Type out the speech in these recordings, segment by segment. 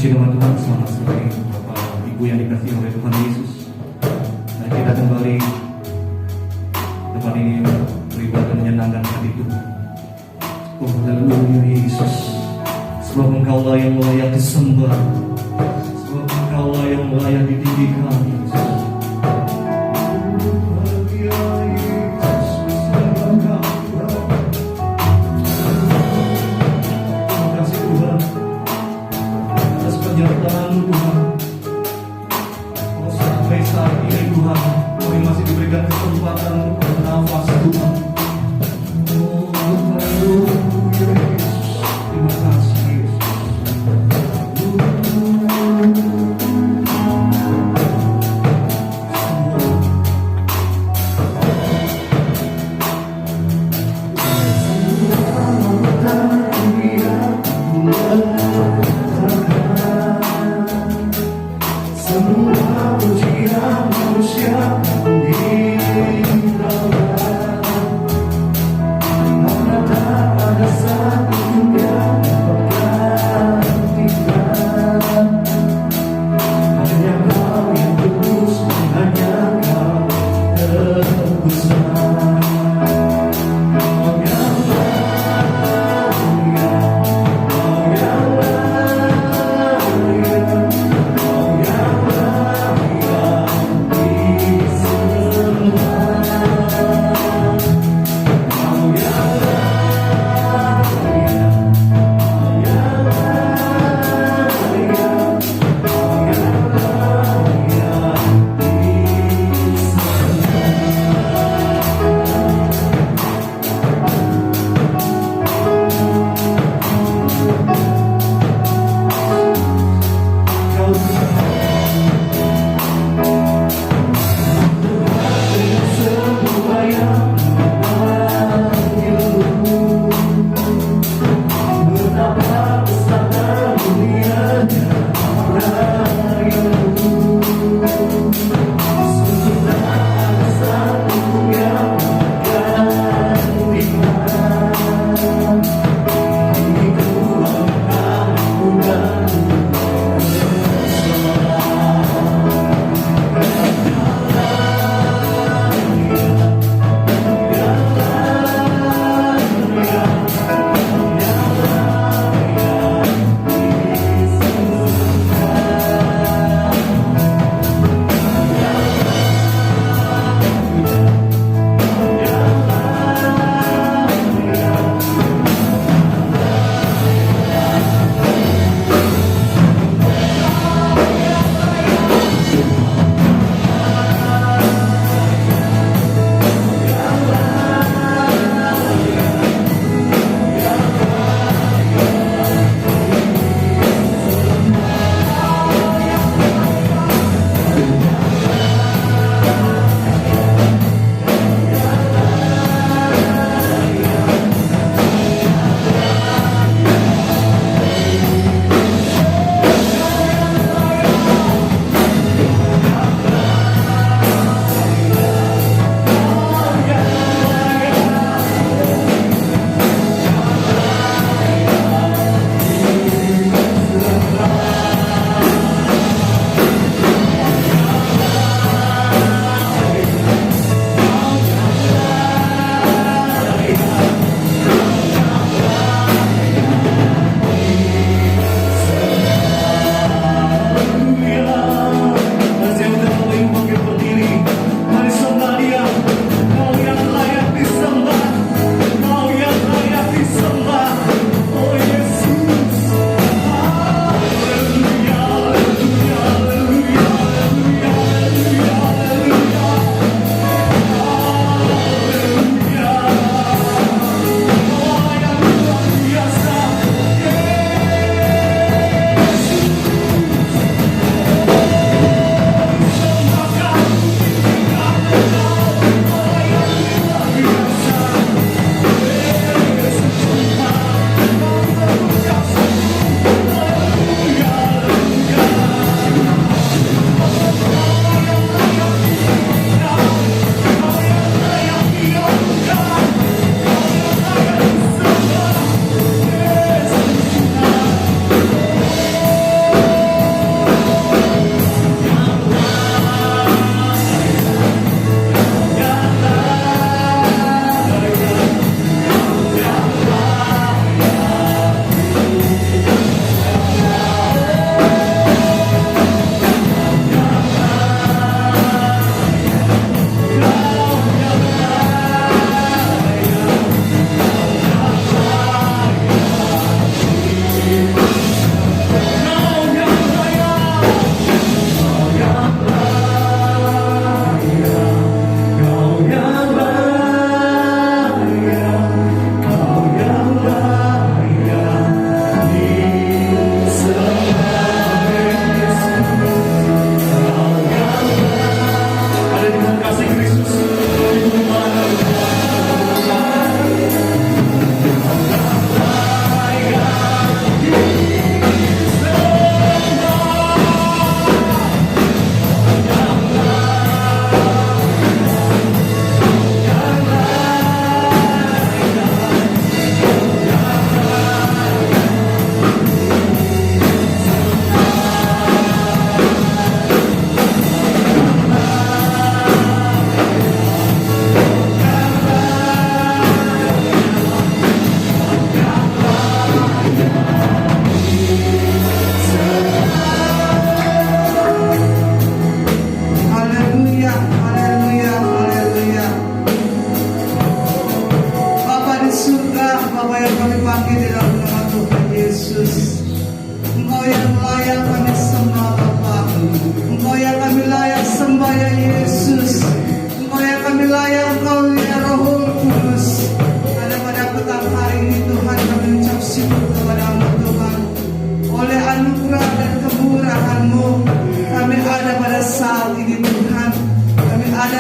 Puji nama Tuhan, selamat sore Bapak Ibu yang dikasihi oleh Tuhan Yesus. Dan kita kembali tempat ini beribadah menyenangkan hati Tuhan. Oh haleluya Yesus, sebab Engkaulah yang layak disembah, sebab Engkaulah yang layak ditinggikan Yesus. Penyertaan Tuhan, oh sampai saat ini Tuhan, kami masih diberikan kesempatan untuk bernafas Tuhan. Oh haleluya Yesus, terima kasih Yesus. Semua pujian manusia mana tak ada satu yang tergantikan. Hanya Kau yang kudus, hanya Kau terbesar. Kau yang mulia, Kau yang mulia, Kau yang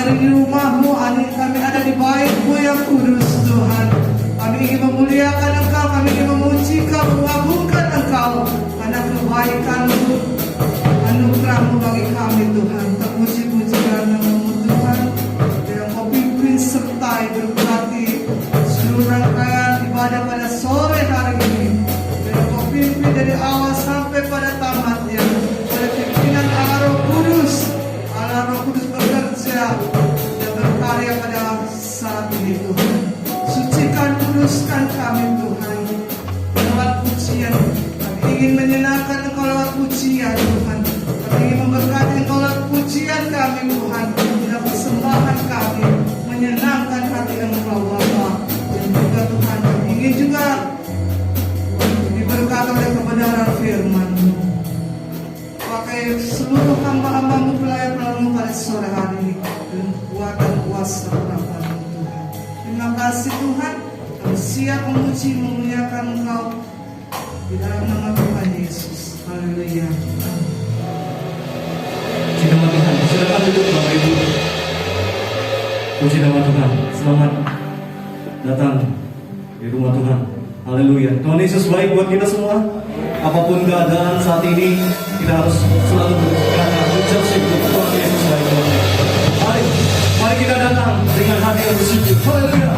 ada di rumahmu, kami ada di baitmu yang kudus Tuhan. Kami ingin memuliakan Engkau, kami ingin memuji Engkau, mengagungkan Engkau, karena kebaikan-Mu, anugerah-Mu bagi kami Tuhan. Terpuji-puji karena-Mu Tuhan, yang Kau pimpin sertai berkati seluruh rangkaian ibadah pada sore hari ini. Yang Kau pimpin dari awal sampai pada tamatnya, pada pimpinan Allah Roh Kudus. Allah Roh Kudus bekerja dan berkarya pada saat ini Tuhan. Sucikan, kuduskan kami Tuhan. Lewat pujian, kami ingin menyenangkan Engkau lewat pujian Tuhan. Kami ingin memberkati Engkau lewat pujian kami Tuhan. Dan persembahan kami menyenangkan hati Engkau Bapa. Dan juga Tuhan, kami ingin juga diberkati oleh kebenaran firman-Mu. Pakai seluruh hamba-hamba-Mu, pelayan-pelayan-Mu pada sore hari ini dengan kekuatan kuasa rahmat-Mu Tuhan. Terima kasih Tuhan, kami siap memuji memuliakan Engkau di dalam nama Tuhan Yesus. Haleluya. Puji nama Tuhan. Silakan duduk Bapak Ibu. Puji nama Tuhan. Selamat datang di rumah Tuhan. Haleluya. Tuhan Yesus baik buat kita semua. Apapun keadaan saat ini, kita harus selalu berkata ucap syukur Tuhan Yesus baik buat kita. Mari kita datang dengan hati yang bersyukur. Haleluya.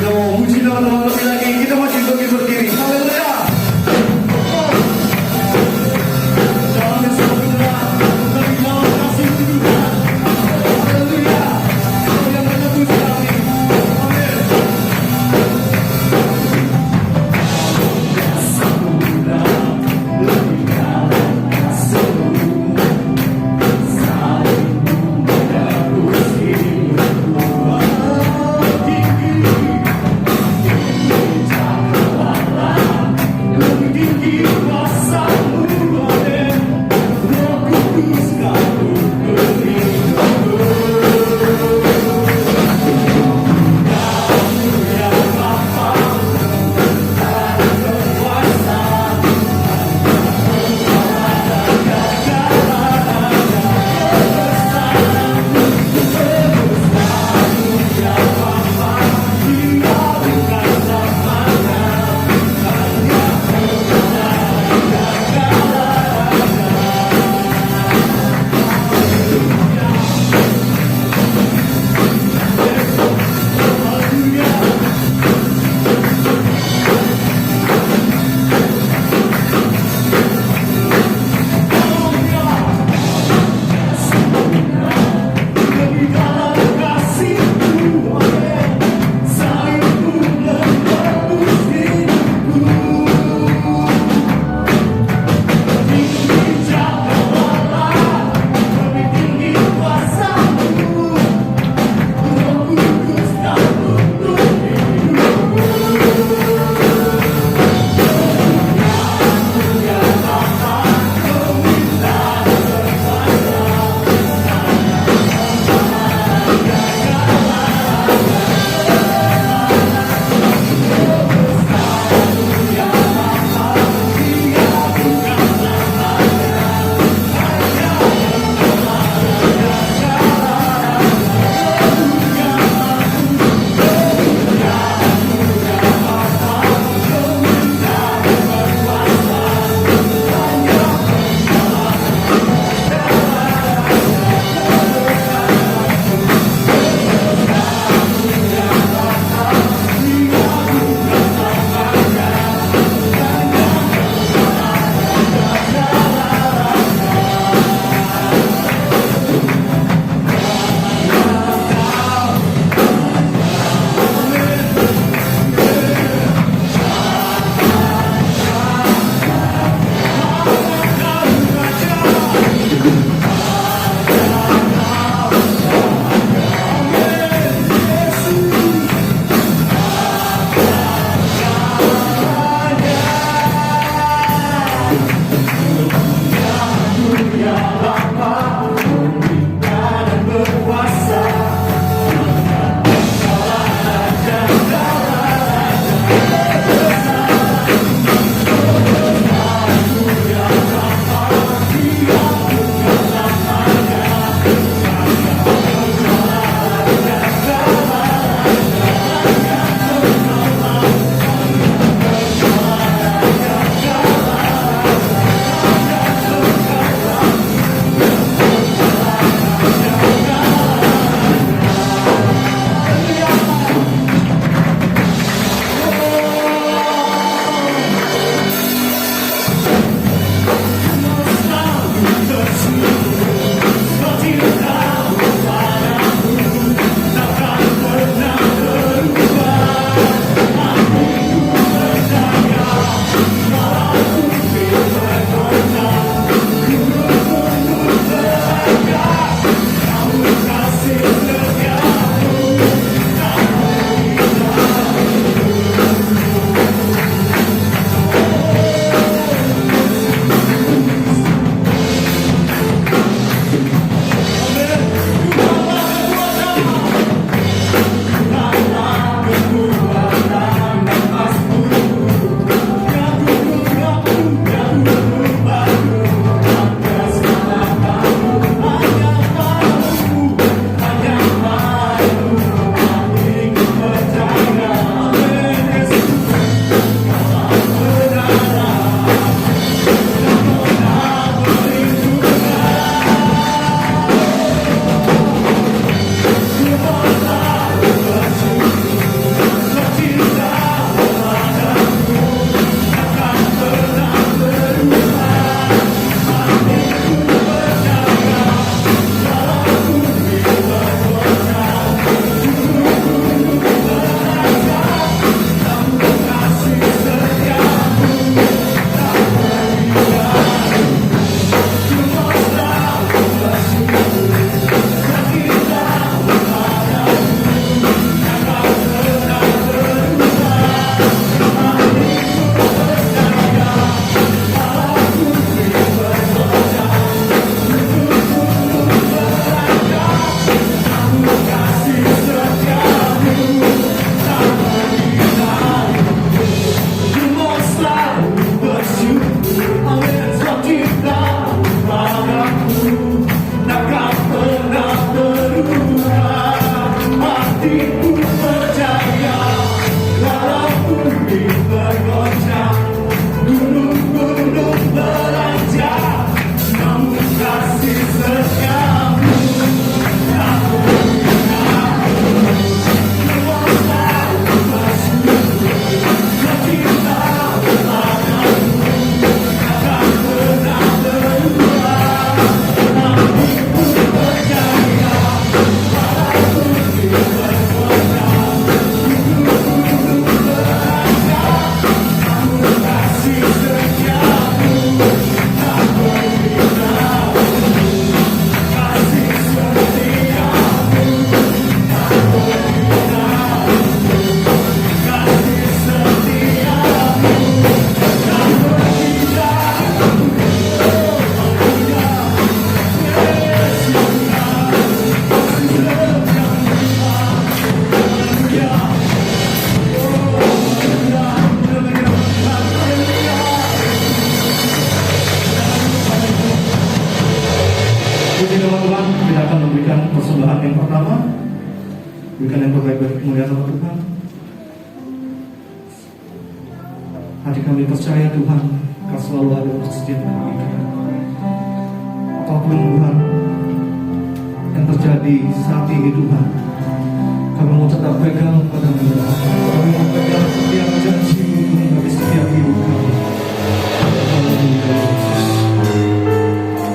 Kita mau muji nama Tuhan lebih lagi. Kita masih berdiri. Haleluya. Dalam Yesus Tuhan, kami mau kasih Tuhan. Haleluya. Kau yang menebus kami. Amin. Berikan yang terbaik bagi kemuliaan nama Tuhan. Hati kami percaya Tuhan, Kau selalu ada untuk setiap kami kita. Apapun Tuhan yang terjadi saat ini Tuhan, kami mau tetap pegang pada-Mu. Kami mau pegang setiap janji-Mu Tuhan bagi setiap hidup kami. Haleluya Yesus.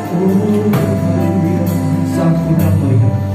Oh, haleluya. Saat kita melihat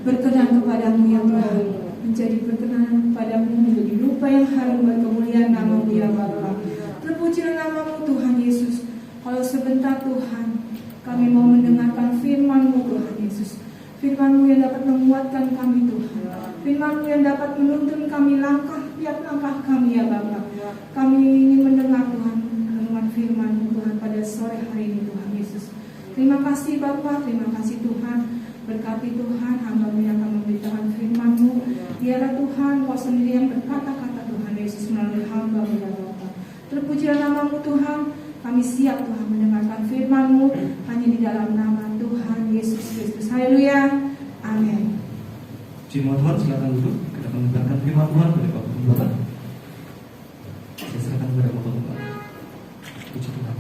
berkenan kepadamu ya Tuhan, menjadi berkenan kepadamu, menjadi rupa yang harum berkemuliaan nama-Mu ya Bapa. Terpujilah nama-Mu Tuhan Yesus. Kalau sebentar Tuhan, kami mau mendengarkan firman-Mu Tuhan Yesus. Firman-Mu yang dapat menguatkan kami Tuhan. Firman-Mu yang dapat menuntun kami tiap langkah kami ya Bapa. Kami ingin mendengar Tuhan, renungan firman-Mu Tuhan pada sore hari ini Tuhan Yesus. Terima kasih Bapa, terima kasih Tuhan. Berkati Tuhan, hamba-Mu yang akan memberitakan firman-Mu. Biarlah Tuhan, Kau sendiri yang berkata-kata Tuhan Yesus melalui hamba-Mu ya Bapa. Terpujilah nama-Mu Tuhan. Kami siap Tuhan mendengarkan firman-Mu hanya di dalam nama Tuhan Yesus Kristus. Haleluya. Amin. Jemaat Tuhan, silakan duduk. Kita akan mendengarkan firman Tuhan dari Bapak Pembala. Saya serahkan kepada Bapak Pembala. Puji Tuhan.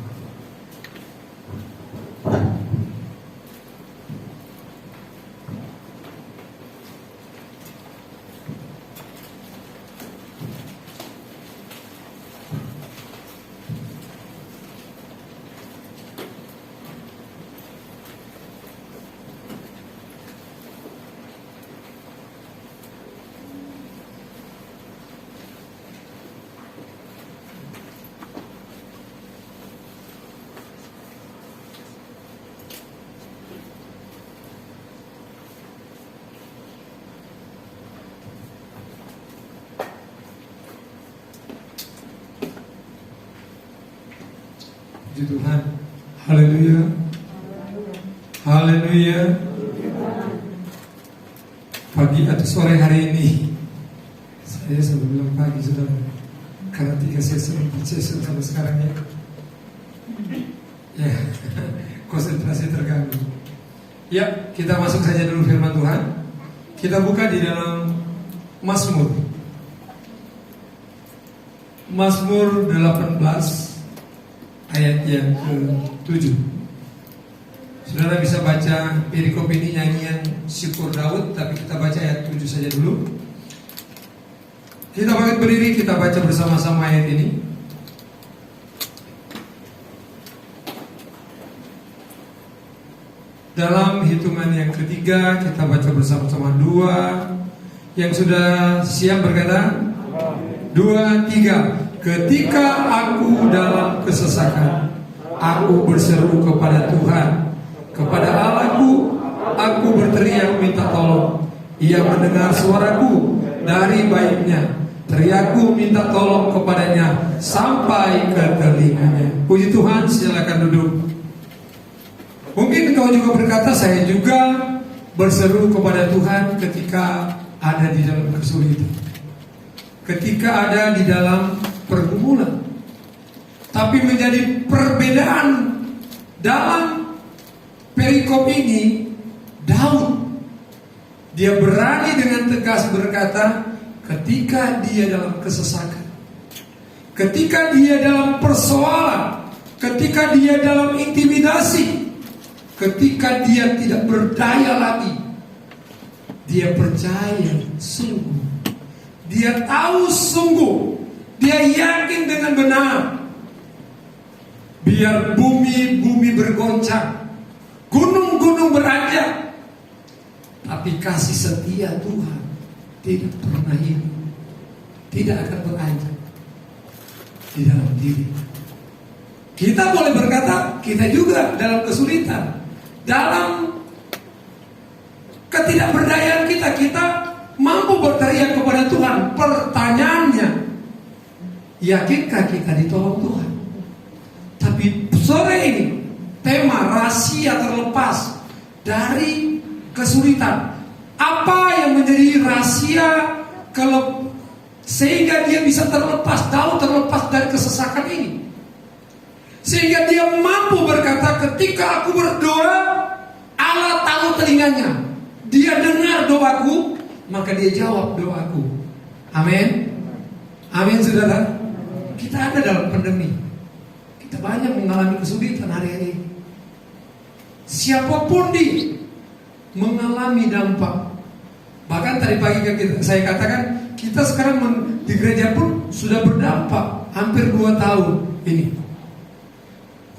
Puji Tuhan. Haleluya. Haleluya. Pagi atau sore hari ini, saya selalu bilang pagi saudara, karena 3 sesi sampai sekarang ya. Ya, konsentrasi terganggu. Ya, kita masuk saja dulu firman Tuhan. Kita buka di dalam Mazmur 18 ayat yang ke-7. Saudara bisa baca perikop ini, nyanyian syukur Daud, tapi kita baca ayat 7 saja dulu. Kita bangkit berdiri, kita baca bersama-sama ayat ini. Dalam hitungan yang ketiga, kita baca bersama-sama 2. Yang sudah siap berkata 2, 3. Ketika aku dalam kesesakan, aku berseru kepada Tuhan, kepada Allahku, aku berteriak minta tolong. Ia mendengar suaraku dari baiknya. Teriakku minta tolong kepadanya sampai ke telinganya. Puji Tuhan, silakan duduk. Mungkin kau juga berkata, saya juga berseru kepada Tuhan ketika ada di dalam kesulitan, ketika ada di dalam pergumulan. Tapi menjadi perbedaan dalam perikop ini, Daud, dia berani dengan tegas berkata, ketika dia dalam kesesakan, ketika dia dalam persoalan, ketika dia dalam intimidasi, ketika dia tidak berdaya lagi, dia percaya sungguh, dia tahu sungguh, dia yakin dengan benar. Biar bumi bergoncang, gunung-gunung beranjak, tapi kasih setia Tuhan tidak pernah hilang, tidak akan beranjak di dalam diri. Kita boleh berkata, kita juga dalam kesulitan, dalam ketidakberdayaan kita mampu berteriak kepada Tuhan. Pertanyaannya, yakinkah kita ditolong Tuhan? Tapi sore ini tema rahasia terlepas dari kesulitan. Apa yang menjadi rahasia sehingga dia bisa terlepas, Daud terlepas dari kesesakan ini, sehingga dia mampu berkata, ketika aku berdoa, Allah tahu telinganya, dia dengar doaku, maka dia jawab doaku. Amin. Amin saudara. Kita ada dalam pandemi, kita banyak mengalami kesulitan hari-hari ini. Siapapun dia mengalami dampak. Bahkan tadi pagi saya katakan, kita sekarang di gereja pun sudah berdampak hampir 2 tahun ini.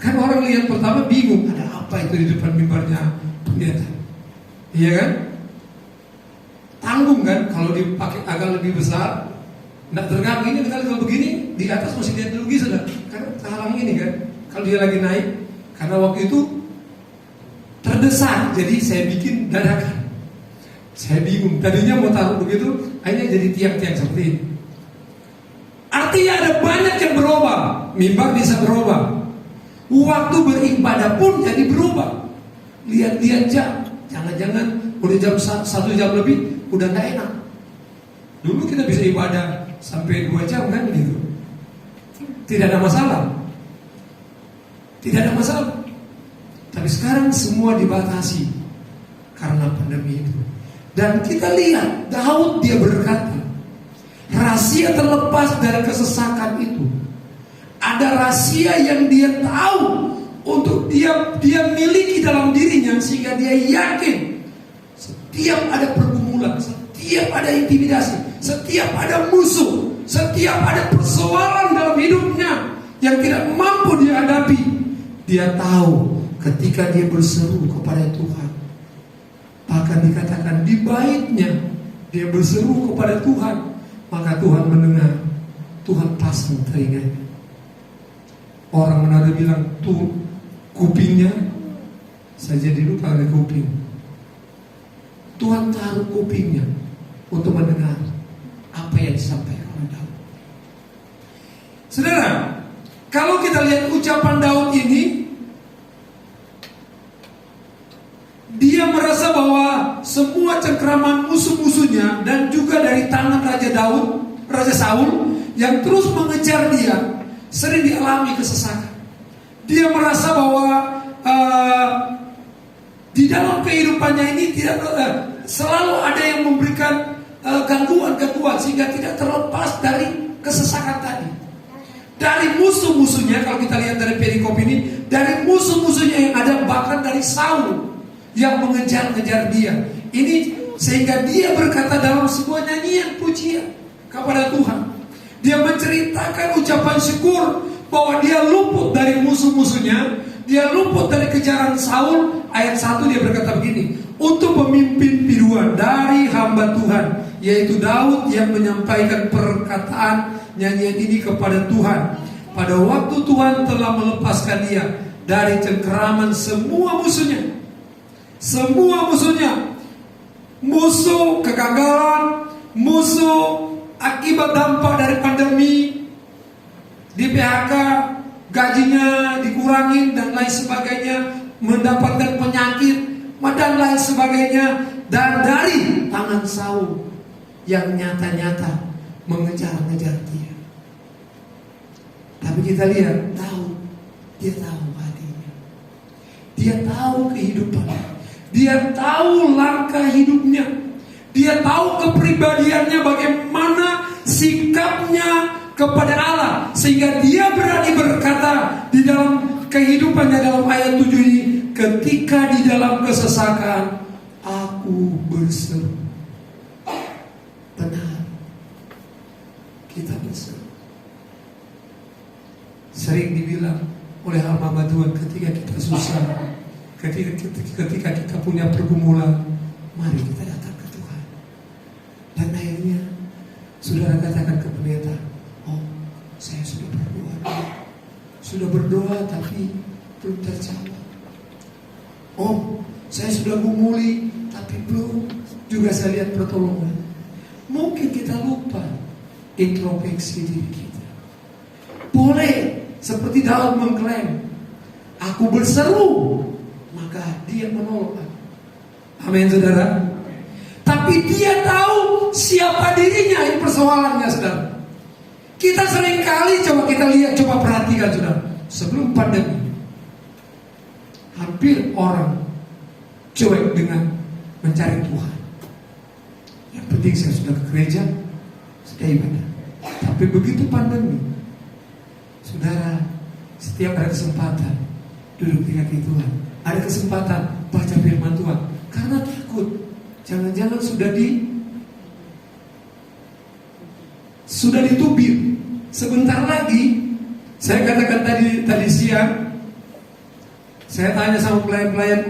Kan orang lihat pertama bingung, ada apa itu di depan mimbarnya pendeta, iya kan? kan, kalau dipakai agak lebih besar, nggak terganggu. Ini kalau begini di atas masih lihat dulu gitu sudah, karena terhalang ini kan. Kalau dia lagi naik, karena waktu itu terdesak, jadi saya bikin dadakan. Saya bingung, tadinya mau taruh begitu, akhirnya jadi tiang-tiang seperti ini. Artinya ada banyak yang berubah. Mimbar bisa berubah. Waktu beribadah pun jadi berubah. Lihat-lihat jam, jangan-jangan udah jam 1 jam lebih, udah gak enak. Dulu kita bisa ibadah sampai 2 jam kan gitu. Tidak ada masalah. Tidak ada masalah. Tapi sekarang semua dibatasi karena pandemi itu. Dan kita lihat Daud dia berkata, rahasia terlepas dari kesesakan itu. Ada rahasia yang dia tahu untuk dia miliki dalam dirinya, sehingga dia yakin setiap ada pergumulan, setiap ada intimidasi, setiap ada musuh, setiap ada persoalan dalam hidupnya yang tidak mampu dia hadapi, dia tahu ketika dia berseru kepada Tuhan. Bahkan dikatakan di baitnya dia berseru kepada Tuhan, maka Tuhan mendengar, Tuhan pasang telinganya. Orang Manado bilang tuh kupingnya, saya jadi lupa ada kuping. Tuhan taruh kupingnya untuk mendengar apa yang disampaikan oleh Daud. Saudara, kalau kita lihat ucapan Daud ini, dia merasa bahwa semua cengkraman musuh-musuhnya dan juga dari tangan Raja Saul yang terus mengejar dia, sering dialami kesesakan. Dia merasa bahwa di dalam kehidupannya ini selalu ada yang memberikan gangguan-gangguan, sehingga tidak terlepas dari kesesakan tadi. Dari musuh-musuhnya, kalau kita lihat dari perikop ini, dari musuh-musuhnya yang ada, bahkan dari Saul yang mengejar-ngejar dia. Ini sehingga dia berkata dalam sebuah nyanyian pujian kepada Tuhan. Dia menceritakan ucapan syukur bahwa dia luput dari musuh-musuhnya, dia luput dari kejaran Saul. Ayat 1 dia berkata begini, untuk pemimpin biduan dari hamba Tuhan, yaitu Daud yang menyampaikan perkataan nyanyian ini kepada Tuhan. Pada waktu Tuhan telah melepaskan dia dari cengkeraman semua musuhnya. Semua musuhnya, musuh kegagalan, musuh akibat dampak dari pandemi, di PHK, gajinya dikurangi dan lain sebagainya, mendapatkan penyakit dan lain sebagainya, dan dari tangan Saul yang nyata-nyata mengejar-ngejar dia. Tapi kita lihat Daud, dia tahu hatinya, dia tahu kehidupannya, dia tahu langkah hidupnya, dia tahu kepribadiannya, bagaimana sikapnya kepada Allah, sehingga dia berani berkata di dalam kehidupannya dalam ayat 7 ini, ketika di dalam kesesakan aku berseru. Benar, kita berseru. Sering dibilang oleh hamba Tuhan, ketika kita susah, ketika kita punya pergumulan, mari kita datang ke Tuhan. Dan akhirnya saudara katakan ke pendeta, oh saya sudah berdoa tapi belum terjawab. Oh saya sudah gumuli tapi belum juga saya lihat pertolongan. Mungkin kita lupa introspeksi diri kita. Boleh seperti Daud mengklaim, aku berseru, maka dia menolong. Amin saudara. Tapi dia tahu siapa dirinya. Ini persoalannya saudara. Kita seringkali coba kita lihat, coba perhatikan saudara. Sebelum pandemi, hampir orang cuek dengan mencari Tuhan. Yang penting saya sudah ke gereja, sudah ibadah. Tapi begitu pandemi, saudara, setiap ada kesempatan duduk di kaki Tuhan, ada kesempatan baca firman Tuhan, karena takut jangan-jangan sudah ditubir. Sebentar lagi, saya katakan tadi siang, saya tanya sama pelayan-pelayan,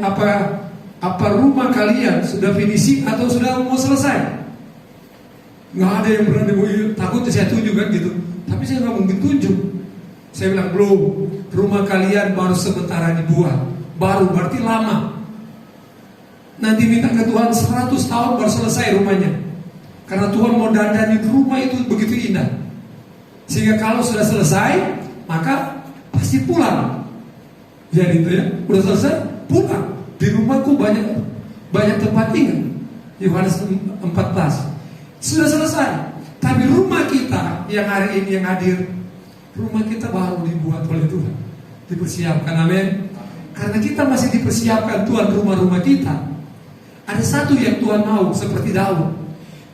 apa rumah kalian sudah finishing atau sudah mau selesai? nggak ada yang berani takutnya saya tunjuk kan gitu. Tapi saya nggak mungkin tunjuk. Saya bilang belum, rumah kalian baru sementara dibuat, baru berarti lama. Nanti minta ke Tuhan 100 tahun baru selesai rumahnya. Karena Tuhan mau dandani rumah itu begitu indah. Sehingga kalau sudah selesai, maka pasti pulang. Jadi itu ya, udah selesai, pulang. Di rumahku banyak tempat tinggal. Yohanes 14. Sudah selesai. Tapi rumah kita yang hari ini yang hadir, rumah kita baru dibuat oleh Tuhan, dipersiapkan, amin. Karena kita masih dipersiapkan Tuhan rumah-rumah kita. Ada satu yang Tuhan mau, seperti Daud,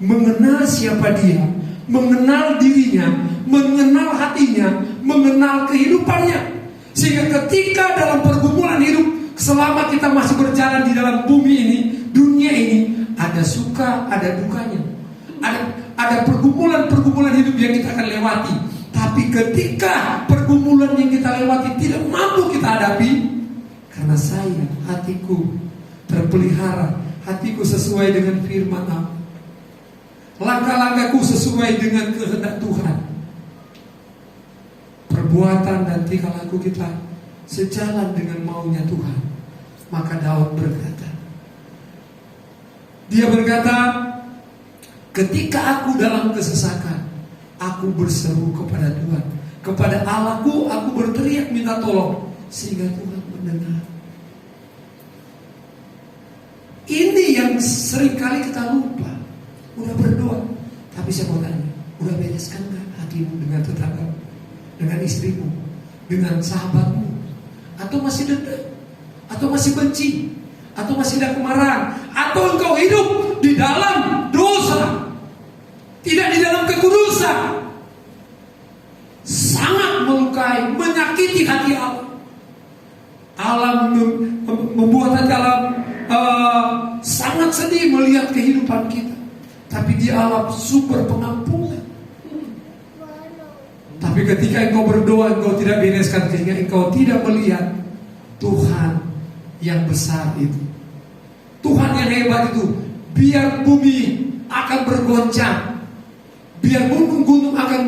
mengenal siapa dia, mengenal dirinya, mengenal hatinya, mengenal kehidupannya. Sehingga ketika dalam pergumulan hidup, selama kita masih berjalan di dalam bumi ini, dunia ini, ada suka, ada dukanya. Ada pergumulan-pergumulan hidup yang kita akan lewati. Tapi ketika pergumulan yang kita lewati tidak mampu kita hadapi, karena saya, hatiku terpelihara, hatiku sesuai dengan firman Allah, langkah-langkahku sesuai dengan kehendak Tuhan, perbuatan dan tingkah laku kita sejalan dengan maunya Tuhan. Maka Daud berkata, dia berkata, ketika aku dalam kesesakan, aku berseru kepada Tuhan, kepada Allahku aku berteriak minta tolong, sehingga Tuhan mendengar. Ini yang seringkali kita lupa. Udah berdoa, tapi saya mau tanya, udah bereskan gak hatimu dengan tetangga, dengan istrimu, dengan sahabatmu? Atau masih dendam? Atau masih benci? Atau masih ada kemarahan? Atau engkau hidup di dalam dosa, tidak di dalam kekudusan? Sangat melukai, menyakiti hati Allah. Allah membuat hati Allah sangat sedih melihat kehidupan kita. Tapi dia Allah super pengampunan. Tapi ketika engkau berdoa, engkau tidak bereskan, sehingga engkau tidak melihat Tuhan yang besar itu, Tuhan yang hebat itu. Biar bumi akan bergoncang, biar gunung-gunung akan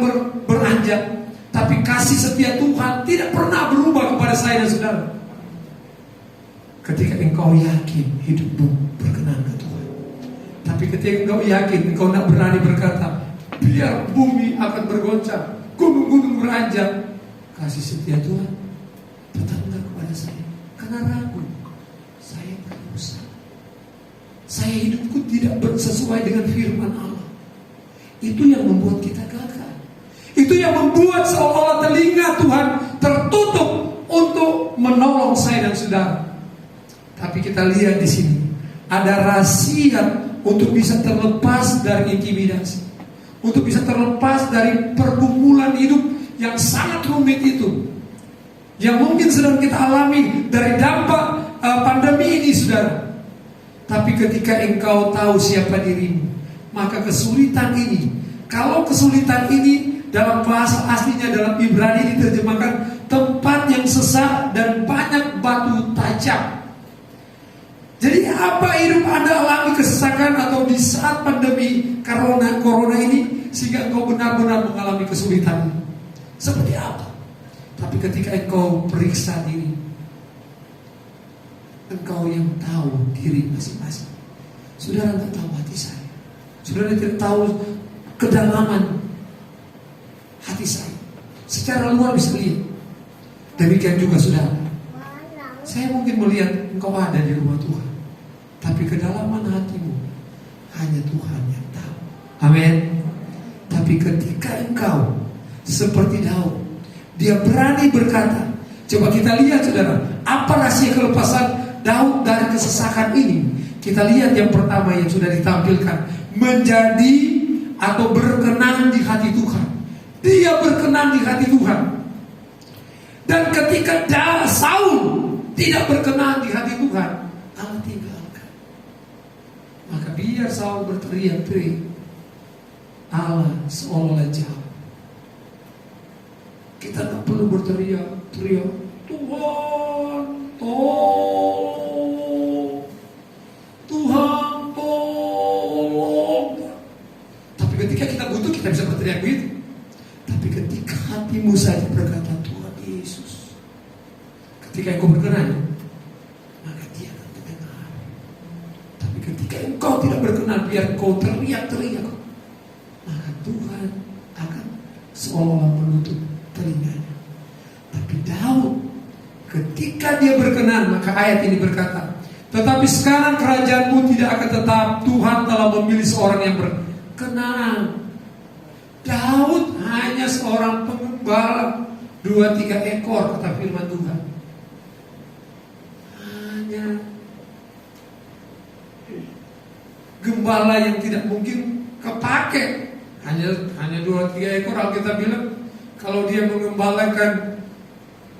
beranjak, tapi kasih setia Tuhan tidak pernah berubah kepada saya dan saudara. Ketika engkau yakin hidupmu berkenan ke Tuhan. Tapi ketika engkau yakin, engkau tidak berani berkata, biar bumi akan bergoncang, gunung-gunung beranjak, kasih setia Tuhan tetap tidak kepada saya. Karena ragu, saya berdosa, saya hidupku tidak sesuai dengan firman Allah. Itu yang membuat kita gagal. Itu yang membuat seolah-olah telinga Tuhan tertutup untuk menolong saya dan saudara. Tapi kita lihat di sini ada rahasia untuk bisa terlepas dari intimidasi, untuk bisa terlepas dari pergumulan hidup yang sangat rumit itu, yang mungkin sedang kita alami dari dampak pandemi ini, saudara. Tapi ketika engkau tahu siapa dirimu, maka kesulitan ini, kalau kesulitan ini dalam bahasa aslinya dalam Ibrani diterjemahkan tempat yang sesak dan banyak batu tajam. Jadi apa hidup Anda alami kesesakan atau di saat pandemi corona ini, sehingga engkau benar-benar mengalami kesulitan? Seperti apa? Tapi ketika engkau periksa diri, engkau yang tahu diri masing-masing. Saudara tidak tahu hati saya, saudara tidak tahu kedalaman hati saya. Secara luar bisa lihat. Demikian juga saudara. Saya mungkin melihat engkau ada di rumah Tuhan, tapi kedalaman hatimu hanya Tuhan yang tahu. Amin. Tapi ketika engkau seperti Daud, dia berani berkata. Coba kita lihat saudara, apa rahasia kelepasan Daud dari kesesakan ini? Kita lihat yang pertama yang sudah ditampilkan, menjadi atau berkenan di hati Tuhan. Dia berkenan di hati Tuhan. Dan ketika Saul tidak berkenan di hati Tuhan, Allah tinggalkan. Maka biar Saul berteriak-teriak, Allah seolah-olah jauh. Kita tak perlu berteriak-teriak, Tuhan tolong, Tuhan tolong. Tapi Ketika kita butuh, kita bisa berteriak begitu. Tapi ketika hatimu saja berkata, Tuhan Yesus, ketika engkau berkenan, maka dia akan mendengar. Tapi ketika engkau tidak berkenan, biar engkau teriak-teriak, maka Tuhan akan seolah-olah menutup telinganya. Tapi Daud, ketika dia berkenan, maka ayat ini berkata, tetapi sekarang kerajaanmu tidak akan tetap, Tuhan telah memilih seorang yang berkenan. Daud hanya seorang pengembala 2-3 ekor, kata firman Tuhan. Hanya gembala yang tidak mungkin kepake. Hanya 2-3 ekor. Alkitab bilang kalau dia mengembalakan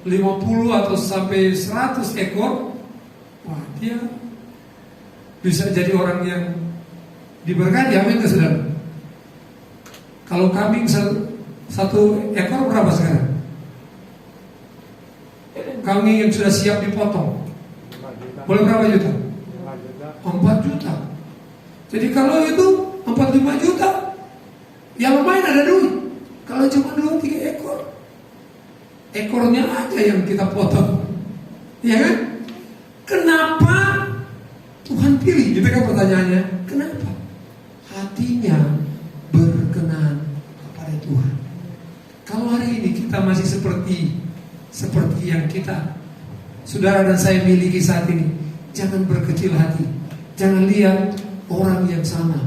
50 atau sampai 100 ekor, wah, dia bisa jadi orang yang diberkati. Amin, saudara. Kalau kambing 1 ekor berapa sekarang? Kambing yang sudah siap dipotong boleh berapa juta? 4 juta. Jadi kalau itu 4-5 juta, yang lumayan ada duit. Kalau cuma 2-3 ekor, ekornya aja yang kita potong, ya kan? Kenapa Tuhan pilih? Gitu kan pertanyaannya. Kenapa? Hatinya berkenan kepada Tuhan. Kalau hari ini kita masih seperti yang kita, saudara dan saya miliki saat ini, jangan berkecil hati. Jangan lihat orang yang sama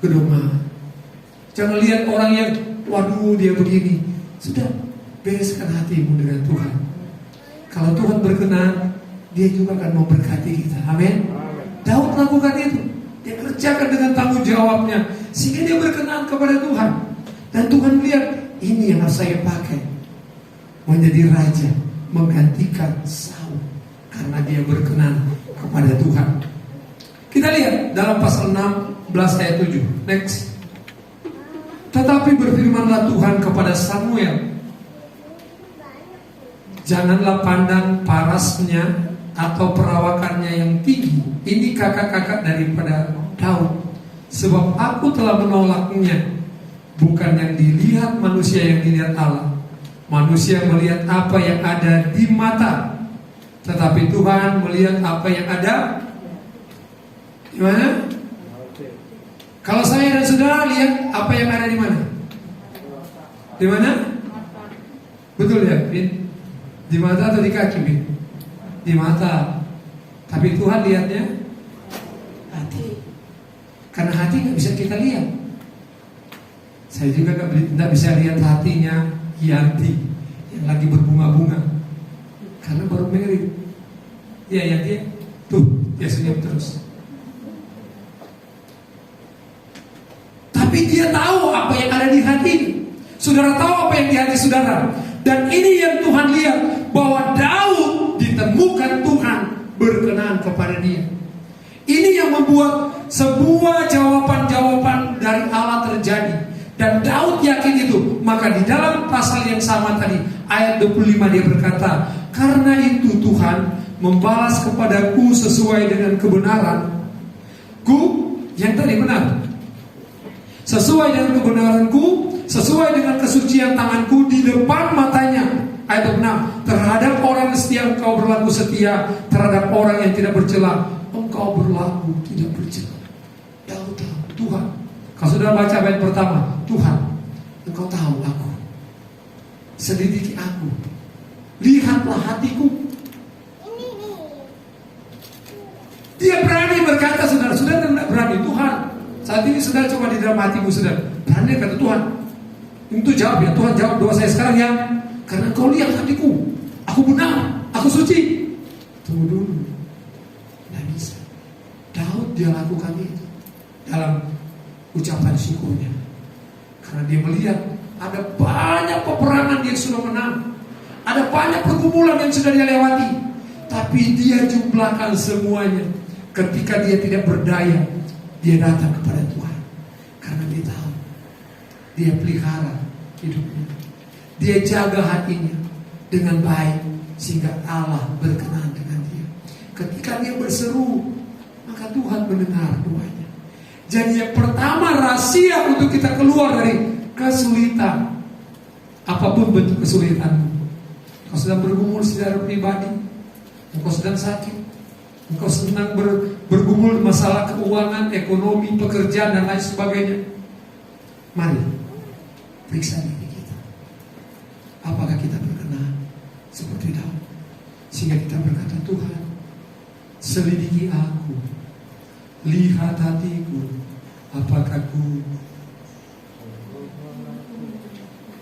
gedomaan. Jangan lihat orang yang, waduh dia begini. Sudah, bereskan hatimu dengan Tuhan. Kalau Tuhan berkenan, dia juga akan memberkati kita. Amin. Daud lakukan itu. Dia kerjakan dengan tanggung jawabnya, sehingga dia berkenan kepada Tuhan. Dan Tuhan lihat, ini yang harus saya pakai menjadi raja, menggantikan Saul, karena dia berkenan kepada Tuhan. Kita lihat dalam pasal 16 ayat 7. Next. Tetapi berfirmanlah Tuhan kepada Samuel, janganlah pandang parasnya atau perawakannya yang tinggi. Ini kakak-kakak daripada Daud. Sebab aku telah menolaknya. Bukan yang dilihat manusia, yang dilihat Allah. Manusia melihat apa yang ada di mata, tetapi Tuhan melihat apa yang ada di mana? Kalau saya dan saudara lihat apa yang ada di mana? Di mana? Betul ya, Bin? Di mata atau di kaki, Bin? Di mata. Tapi Tuhan lihatnya hati. Karena hati nggak bisa kita lihat. Saya juga nggak bisa lihat hatinya Yanti yang lagi berbunga-bunga, karena baru married. Ya Yanti, tuh dia senyum terus. Tapi dia tahu apa yang ada di hati. Saudara tahu apa yang di hati saudara. Dan ini yang Tuhan lihat, bahwa Daud ditemukan Tuhan berkenan kepada dia. Ini yang membuat sebuah jawaban-jawaban dari Allah terjadi. Dan Daud yakin itu. Maka di dalam pasal yang sama tadi, ayat 25 dia berkata, karena itu Tuhan membalas kepadaku sesuai dengan kebenaranku. Yang tadi benar, sesuai dengan kebenaranku, sesuai dengan kesucian tanganku di depan matanya. Ayat 26, terhadap orang yang setia engkau berlaku setia, terhadap orang yang tidak bercela engkau berlaku tidak bercela. Daud tahu Tuhan. Kalau sudah baca ayat pertama, Tuhan, engkau tahu aku, selidiki aku, lihatlah hatiku. Dia berani berkata, saudara tidak berani. Tuhan, saat ini saudara coba di dalam hatimu, saudara berani kata Tuhan. Itu jawab ya, Tuhan jawab doa saya sekarang ya, karena engkau lihat hatiku, aku benar, aku suci. Tunggu dulu, tidak bisa. Daud dia lakukan itu dalam ucapan syukurnya, karena dia melihat ada banyak peperangan yang sudah menang, ada banyak pergumulan yang sudah dia lewati, tapi dia jumlahkan semuanya. Ketika dia tidak berdaya, dia datang kepada Tuhan, karena dia tahu dia pelihara hidupnya, dia jaga hatinya dengan baik, sehingga Allah berkenan dengan dia. Ketika dia berseru, maka Tuhan mendengar doanya. Jadi yang pertama, rahasia untuk kita keluar dari kesulitan, apapun bentuk kesulitan. Kau sedang bergumul secara pribadi, engkau sedang sakit, engkau sedang bergumul masalah keuangan, ekonomi, pekerjaan dan lain sebagainya. Mari periksa diri kita. Apakah kita berkenan seperti Daud, sehingga kita berkata, Tuhan, selidiki aku, lihat hatiku, apakah ku,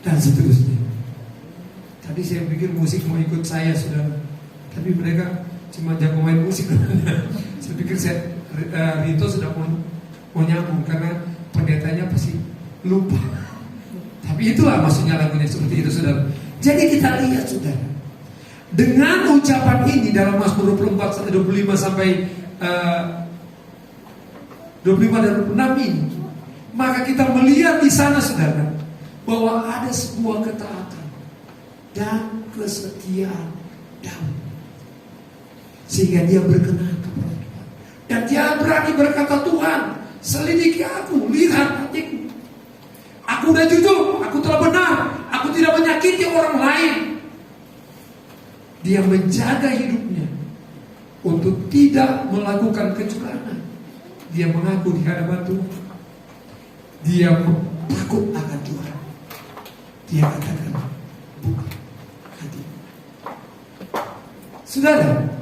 dan seterusnya. Tadi saya pikir musik mau ikut saya, saudara, tapi mereka cuma jago main musik. Saya pikir Rito sudah mau nyambung, karena pendetanya pasti lupa. Tapi itulah maksudnya lagunya seperti itu, saudara. Jadi kita lihat, saudara, dengan ucapan ini dalam Mazmur 24 25 sampai 25 dan 26 ini, maka kita melihat di sana, saudara, bahwa ada sebuah ketaatan dan kesetiaan Daud, sehingga dia berkenan kepada Tuhan. Dan dia berani berkata, Tuhan, selidiki aku, lihat hatiku. Aku udah jujur, aku telah benar, aku tidak menyakiti orang lain. Dia menjaga hidupnya untuk tidak melakukan kecurangan. Dia mengaku di hadapan Tuhan. Dia takut akan Tuhan. Dia katakan, buka hati. Saudara,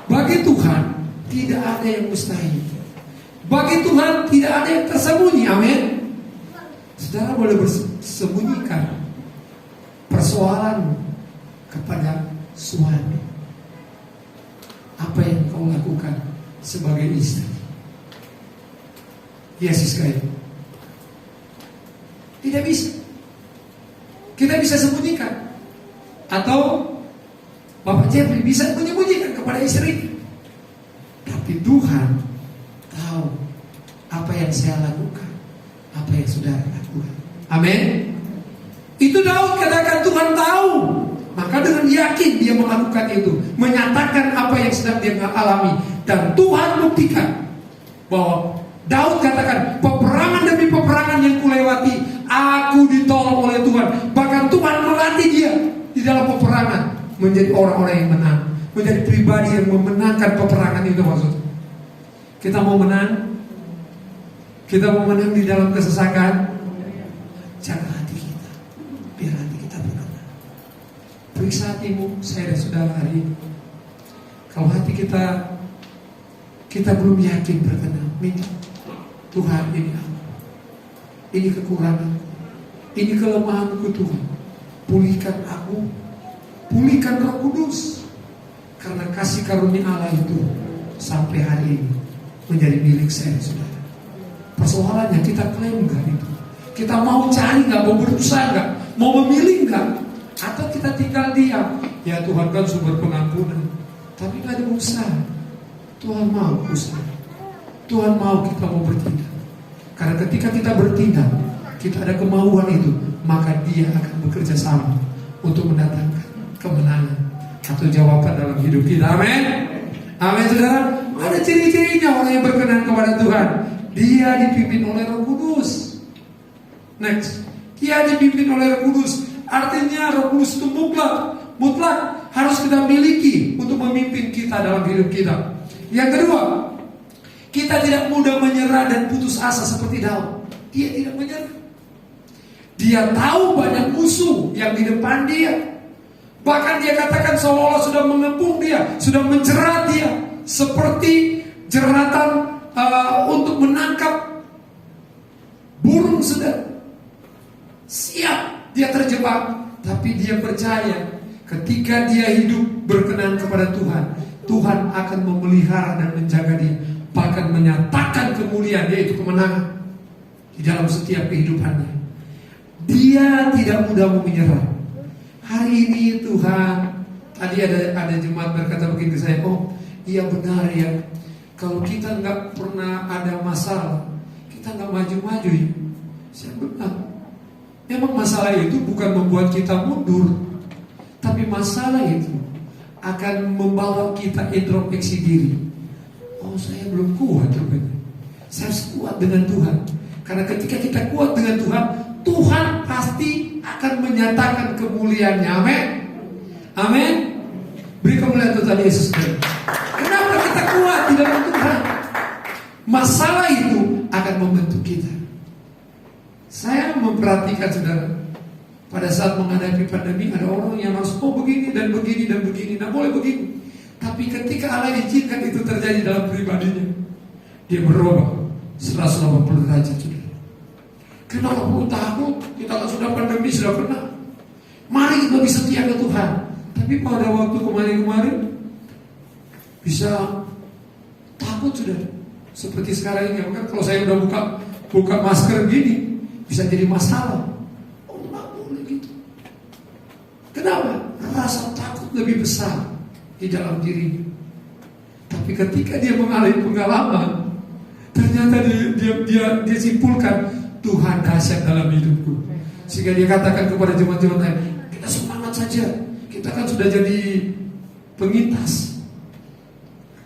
bagi Tuhan tidak ada yang mustahil. Bagi Tuhan tidak ada yang tersembunyi. Amin. Saudara boleh bersembunyikan persoalan kepada suami. Apa yang kau lakukan sebagai istri? Yesus kaya. Tidak bisa. Kita bisa sembunyikan. Atau Bapak Jeffrey bisa menyembunyikan kepada istri. Tapi Tuhan tahu apa yang saya lakukan, apa yang saudara lakukan. Amin. Itu Daud katakan, Tuhan tahu. Maka dengan yakin dia melakukan itu, menyatakan apa yang sedang dia alami. Dan Tuhan buktikan bahwa Daud katakan, peperangan demi peperangan yang kulewati, aku ditolong oleh Tuhan. Bahkan Tuhan melatih dia di dalam peperangan menjadi orang-orang yang menang, menjadi pribadi yang memenangkan peperangan itu. Maksudnya kita mau menang, kita mau menang di dalam kesesakan. Jaga hati kita, biar hati kita berkenan. Periksa hatimu, saya dan saudara hari ini. Kalau hati kita belum yakin berkenan, minta, Tuhan, ini aku, ini kekuranganku, ini kelemahanku, Tuhan. Pulihkan aku, pulihkan Roh Kudus. Karena kasih karunia Allah itu sampai hari ini menjadi milik saya, saudara. Persoalannya kita klaim gak itu? Kita mau cari gak? Mau berusaha gak? Mau memilih gak? Atau kita tinggal diam? Ya Tuhan kan sumber pengampunan, tapi gak ada usaha. Tuhan mau usaha. Tuhan mau kita mau bertindak. Karena ketika kita bertindak, kita ada kemauan itu, maka Dia akan bekerja sama untuk mendatangkan kemenangan atau jawaban dalam hidup kita. Amin. Amin, saudara. Ada ciri-cirinya orang yang berkenan kepada Tuhan. Dia dipimpin oleh Roh Kudus. Next, dia dipimpin oleh Roh Kudus. Artinya Roh Kudus itu mutlak harus kita miliki untuk memimpin kita dalam hidup kita. Yang kedua, kita tidak mudah menyerah dan putus asa seperti Daud. Dia tidak menyerah. Dia tahu banyak musuh yang di depan dia. Bahkan dia katakan seolah-olah sudah mengepung dia, sudah menjerat dia, seperti jeratan untuk menangkap burung. Sudah siap dia terjebak, tapi dia percaya ketika dia hidup berkenan kepada Tuhan, Tuhan akan memelihara dan menjaga dia, bahkan menyatakan kemuliaan, yaitu kemenangan di dalam setiap kehidupannya. Dia tidak mudah menyerah. Hari ini Tuhan, tadi ada jemaat berkata begini ke saya, oh iya benar ya, kalau kita nggak pernah ada masalah, kita nggak maju-maju ya. Saya benar. Memang masalah itu bukan membuat kita mundur, tapi masalah itu akan membawa kita introspeksi diri. Oh saya belum kuat rupanya. Saya harus kuat dengan Tuhan. Karena ketika kita kuat dengan Tuhan, Tuhan pasti akan menyatakan kemuliaannya. Amin. Amin. Beri kemuliaan Tuhan Yesus. Kenapa kita kuat di dalam Tuhan? Masalah itu akan membentuk kita. Saya memperhatikan saudara, pada saat menghadapi pandemi ada orang yang harus begini dan begini dan begini, nah boleh begini. Tapi ketika Allah izinkan itu terjadi dalam pribadinya, dia berubah 180 derajat saudara. Kenapa perlu takut? Kita kan sudah pandemi, sudah pernah. Mari lebih setia ke Tuhan. Tapi pada waktu kemarin-kemarin bisa takut sudah. Seperti sekarang ini, kan kalau saya udah buka masker gini, bisa jadi masalah. Oh, nggak boleh gitu. Kenapa? Rasa takut lebih besar di dalam diri. Tapi ketika dia mengalami pengalaman, ternyata dia simpulkan Tuhan dahsyat dalam hidupku. Sehingga dia katakan kepada jemaat-jemaat lain, kita semangat saja. Kita kan sudah jadi pengintas.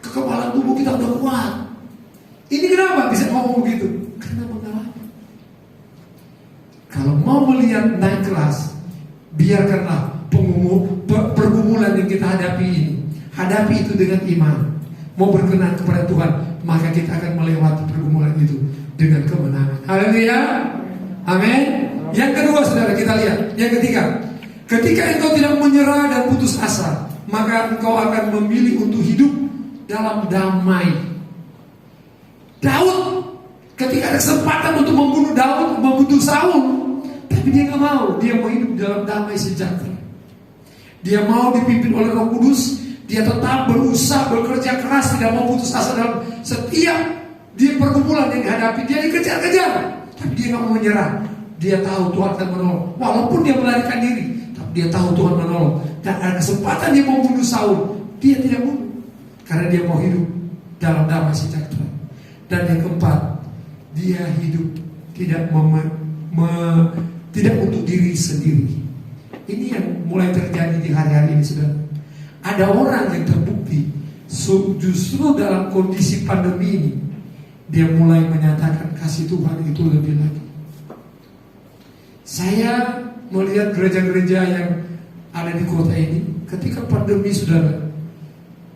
Kekebalan tubuh kita udah kuat. Ini kenapa bisa ngomong begitu? Karena pengalaman. Kalau mau melihat naik kelas, biarkanlah pergumulan yang kita hadapi ini. Hadapi itu dengan iman. Mau berkenan kepada Tuhan, maka kita akan melewati pergumulan itu dengan kemenangan. Haleluya. Amin. Yang kedua saudara, kita lihat. Yang ketiga, ketika engkau tidak menyerah dan putus asa, maka engkau akan memilih untuk hidup dalam damai. Daud ketika ada kesempatan untuk membunuh Saul, tapi dia gak mau. Dia mau hidup dalam damai sejahtera. Dia mau dipimpin oleh Roh Kudus. Dia tetap berusaha, bekerja keras, tidak mau putus asa dalam setiap dia pergumulan yang dihadapi. Dia dikejar-kejar, tapi dia gak mau menyerah. Dia tahu Tuhan akan menolong. Walaupun dia melarikan diri, tapi dia tahu Tuhan menolong. Dan ada kesempatan dia mau bunuh Saul, dia tidak bunuh, karena dia mau hidup dalam damai sejahtera. Dan yang keempat, dia hidup tidak tidak untuk diri sendiri. Ini yang mulai terjadi di hari-hari ini, saudara. Ada orang yang terbukti justru dalam kondisi pandemi ini, dia mulai menyatakan kasih Tuhan itu lebih lagi. Saya melihat gereja-gereja yang ada di kota ini, ketika pandemi, saudara,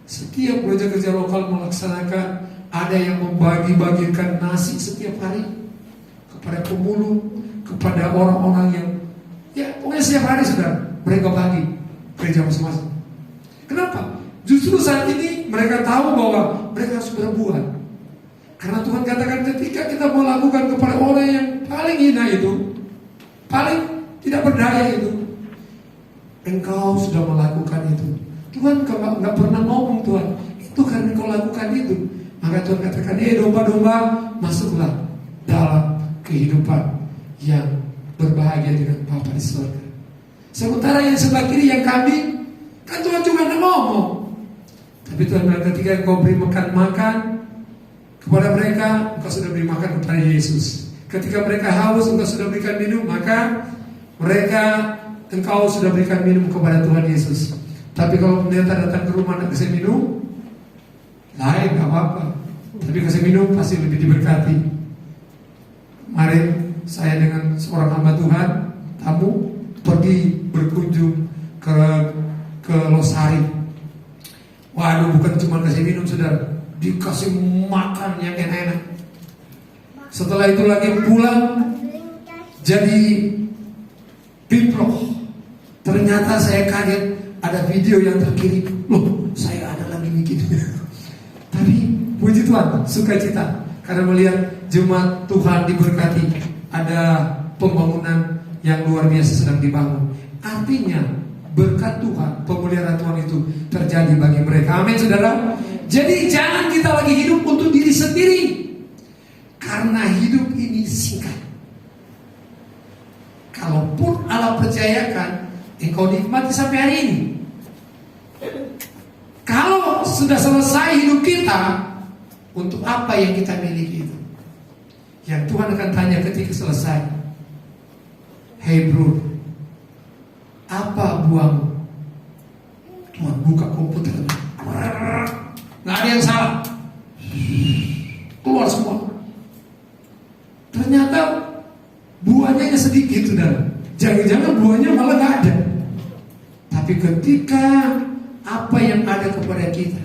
setiap gereja-gereja lokal melaksanakan, ada yang membagi-bagikan nasi setiap hari kepada pemulung, kepada orang-orang yang, ya pokoknya setiap hari saudara, mereka bagi gereja masing-masing. Kenapa? Justru saat ini mereka tahu bahwa mereka harus berbuat. Karena Tuhan katakan ketika kita melakukan kepada orang yang paling hina itu, paling tidak berdaya itu, engkau sudah melakukan itu. Tuhan nggak pernah ngomong Tuhan, itu karena engkau lakukan itu. Maka Tuhan katakan, domba-domba, masuklah dalam kehidupan yang berbahagia dengan Bapa di surga. Sementara yang sebelah kiri, yang kambing, kan Tuhan cuma ngomong. Tapi Tuhan bilang, ketika engkau beri makan kepada mereka, engkau sudah beri makan kepada Yesus. Ketika mereka haus, engkau sudah berikan minum, maka engkau sudah berikan minum kepada Tuhan Yesus. Tapi kalau pendeta datang ke rumah dan kasih minum, lain, gak apa-apa. Tapi kasih minum pasti lebih diberkati. Kemarin saya dengan seorang hamba Tuhan, tamu, pergi berkunjung ke Losari. Waduh, bukan cuma kasih minum, saudara, dikasih makan yang enak-enak. Setelah itu lagi pulang jadi pimplok. Ternyata saya kaget, ada video yang terkirim. Loh, saya ada lagi bikin. Tapi puji Tuhan, sukacita karena melihat jemaat Tuhan diberkati, ada pembangunan yang luar biasa sedang dibangun. Artinya berkat Tuhan, pemeliharaan Tuhan itu terjadi bagi mereka. Amin, saudara. Jadi jangan kita lagi hidup untuk diri sendiri, karena hidup ini singkat. Kalaupun Allah percayakan, engkau nikmati sampai hari ini. Kalau sudah selesai hidup kita, untuk apa yang kita miliki itu? Yang Tuhan akan tanya ketika selesai. Hey bro, apa buangmu? Tuhan buka komputer, nggak ada yang salah, keluar semua. ternyata buahnya sedikit, saudara. Jangan-jangan buahnya malah nggak ada. Tapi ketika apa yang ada kepada kita,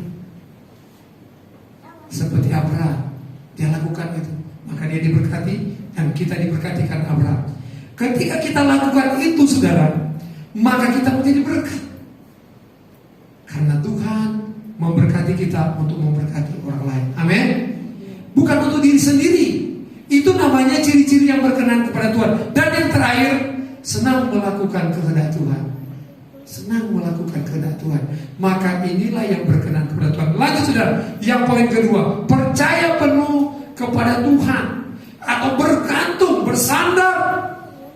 seperti Abraham, dia lakukan itu, maka dia diberkati dan kita diberkati karena Abraham. Ketika kita lakukan itu, saudara, maka kita menjadi berkat. Karena Tuhan memberkati kita untuk memberkati orang lain. Amin. Bukan untuk diri sendiri. Itu namanya ciri-ciri yang berkenan kepada Tuhan. Dan yang terakhir, senang melakukan kehendak Tuhan. Senang melakukan kehendak Tuhan. Maka inilah yang berkenan kepada Tuhan. Lanjut, saudara. Yang poin kedua, percaya penuh kepada Tuhan, atau bergantung, bersandar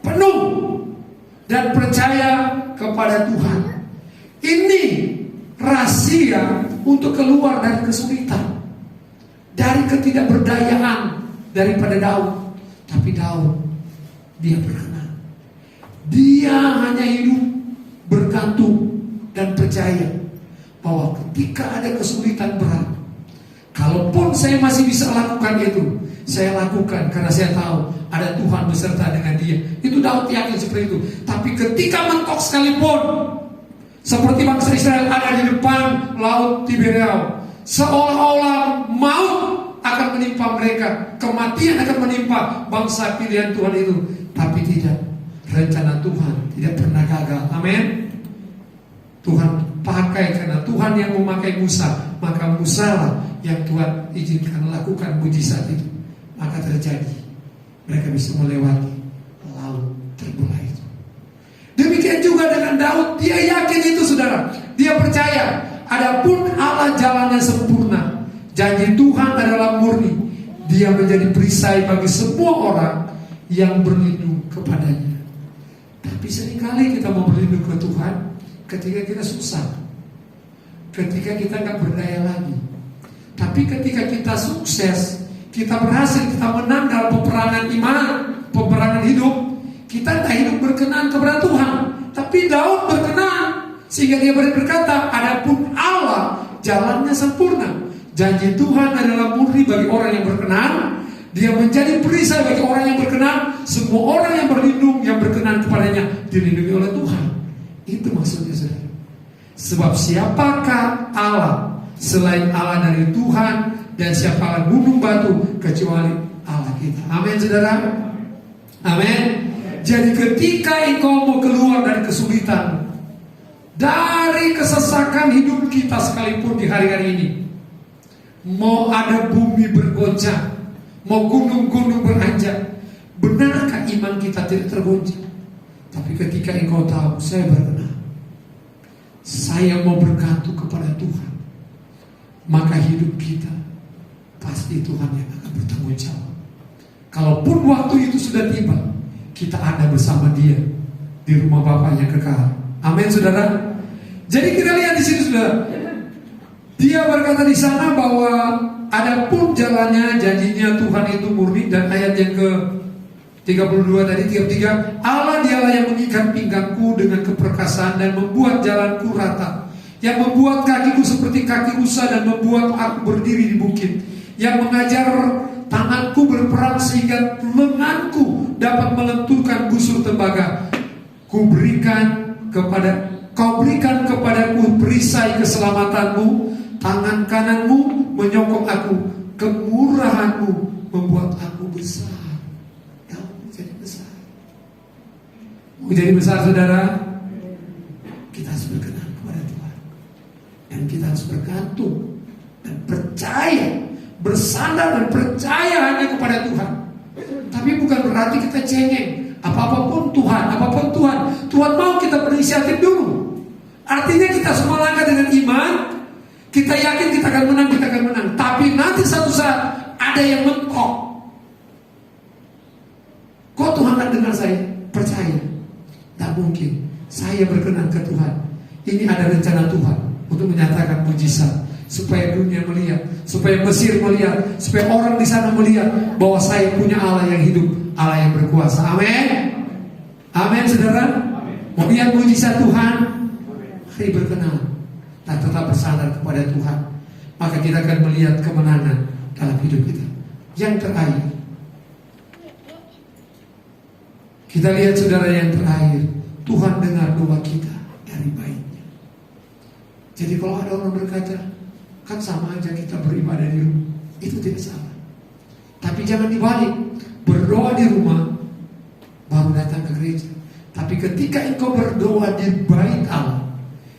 penuh dan percaya kepada Tuhan. Ini rahasia untuk keluar dari kesulitan, dari ketidakberdayaan daripada Daud. Tapi Daud, dia berkenan. Dia hanya hidup bergantung dan percaya bahwa ketika ada kesulitan berat, kalaupun saya masih bisa lakukan itu, saya lakukan karena saya tahu ada Tuhan beserta dengan dia. Itu Daud yakin seperti itu. Tapi ketika mentok sekalipun, seperti bangsa Israel ada di depan laut Tiberias, seolah-olah maut akan menimpa mereka, kematian akan menimpa bangsa pilihan Tuhan itu. Tapi tidak, rencana Tuhan tidak pernah gagal. Amin. Tuhan pakai, karena Tuhan yang memakai Musa, maka Musa lah yang Tuhan izinkan lakukan mujizat itu. Maka terjadi, mereka bisa melewati laut terbelah itu. Demikian juga dengan Daud, dia yakin itu, saudara. Dia percaya, adapun Allah jalannya sempurna, janji Tuhan adalah murni. Dia menjadi perisai bagi semua orang yang berlindung kepadanya. Tapi seringkali kita mau berlindung ke Tuhan ketika kita susah, ketika kita gak berdaya lagi. Tapi ketika kita sukses, kita berhasil, kita menang dalam peperangan iman, peperangan hidup, kita tak hidup berkenan kepada Tuhan. Tapi Daud berkenan, sehingga dia berkata, adapun Allah jalannya sempurna, janji Tuhan adalah murni bagi orang yang berkenan. Dia menjadi perisai bagi orang yang berkenan. Semua orang yang berlindung, yang berkenan kepadanya, dilindungi oleh Tuhan. Itu maksudnya, saudara. Sebab siapakah Allah selain Allah dari Tuhan, dan siapalah gunung batu kecuali Allah kita. Amin, saudara. Amin. Jadi ketika engkau mau keluar dari kesulitan, dari kesesakan hidup kita sekalipun di hari-hari ini, mau ada bumi bergoncang, mau gunung-gunung beranjak, benarkah iman kita tidak tergoncang? Tapi ketika engkau tahu, saya berkenan, saya mau bergantung kepada Tuhan, maka hidup kita pasti Tuhan yang akan bertanggung jawab. Kalaupun waktu itu sudah tiba, kita ada bersama dia di rumah Bapa yang kekal. Amin, saudara. Jadi kita lihat di sini, saudara. Dia berkata di sana bahwa adapun jalannya, janjinya Tuhan itu murni. Dan ayat yang ke 32 tadi, 33, Allah dialah yang mengikat pinggangku dengan keperkasaan dan membuat jalanku rata, yang membuat kakiku seperti kaki rusa dan membuat aku berdiri di bukit, yang mengajar tanganku berperang sehingga lenganku dapat melenturkan busur tembaga. Kau berikan kepadaku perisai keselamatanmu, tangan kananmu menyokong aku, kemurahanmu membuat aku besar. Kau menjadi besar. Mau jadi besar, saudara? Kita harus berkenan kepada Tuhan, dan kita harus bergantung dan percaya, bersandar dan percaya hanya kepada Tuhan. Tapi bukan berarti kita cengeng. Apapun Tuhan, Tuhan mau kita berinisiatif dulu. Artinya kita semua langkah dengan iman. Kita yakin kita akan menang. Tapi nanti satu saat ada yang mentok. Kok Tuhan akan dengar saya? Percaya. Tak mungkin. Saya berkenan ke Tuhan. Ini ada rencana Tuhan untuk menyatakan mujizat, supaya dunia melihat, supaya Mesir melihat, supaya orang di sana melihat bahwa saya punya Allah yang hidup, Allah yang berkuasa. Amin. Amin, saudara. Mau lihat mujizat Tuhan? Mari berkenan dan tetap bersandar kepada Tuhan, maka kita akan melihat kemenangan dalam hidup kita. Yang terakhir, Kita lihat saudara yang terakhir, Tuhan dengar doa kita dari baiknya. Jadi kalau ada orang berkata, kan sama aja kita beribadah di rumah, itu tidak salah. Tapi jangan dibalik, berdoa di rumah baru datang ke gereja. Tapi ketika engkau berdoa di bait Allah,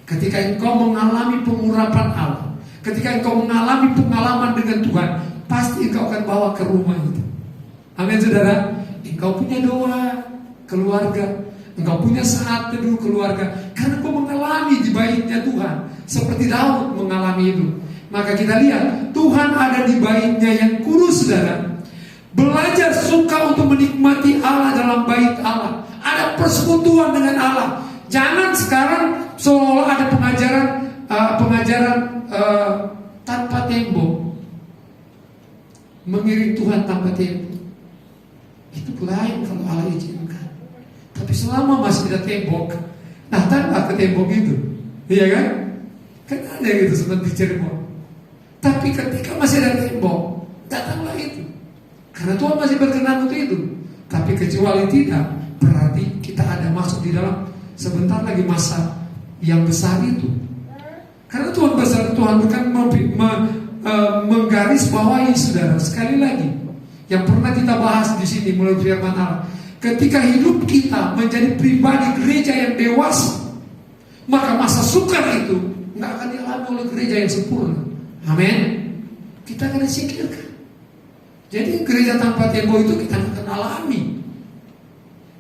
ketika engkau mengalami pengurapan Allah, ketika engkau mengalami pengalaman dengan Tuhan, pasti engkau akan bawa ke rumah itu. Amin saudara. Engkau punya doa keluarga, engkau punya saat teduh keluarga, karena engkau mengalami di baitnya Tuhan, seperti Daud mengalami itu. Maka kita lihat Tuhan ada di baitnya yang kudus, saudara. Belajar suka untuk menikmati Allah dalam bait Allah. Ada persekutuan dengan Allah. Jangan sekarang seolah ada pengajaran tanpa tembok, mengiring Tuhan tanpa tembok. Itu lain kalau Allah izinkan. Tapi selama masih ada tembok, datanglah ke tembok itu, iya kan? Kan ada gitu seperti Cirebon. Tapi ketika masih ada tembok, datanglah itu, karena Tuhan masih berkenan untuk itu. Tapi kecuali tidak, berarti kita ada masuk di dalam sebentar lagi masa yang besar itu. Karena Tuhan besar, Tuhan bukan menggaris bawahi saudara. Sekali lagi, yang pernah kita bahas di sini melalui firman Allah, ketika hidup kita menjadi pribadi gereja yang dewasa, maka masa sukar itu nggak akan dialami oleh gereja yang sempurna. Amin. Kita akan disingkirkan. Jadi gereja tanpa tembok itu kita akan alami.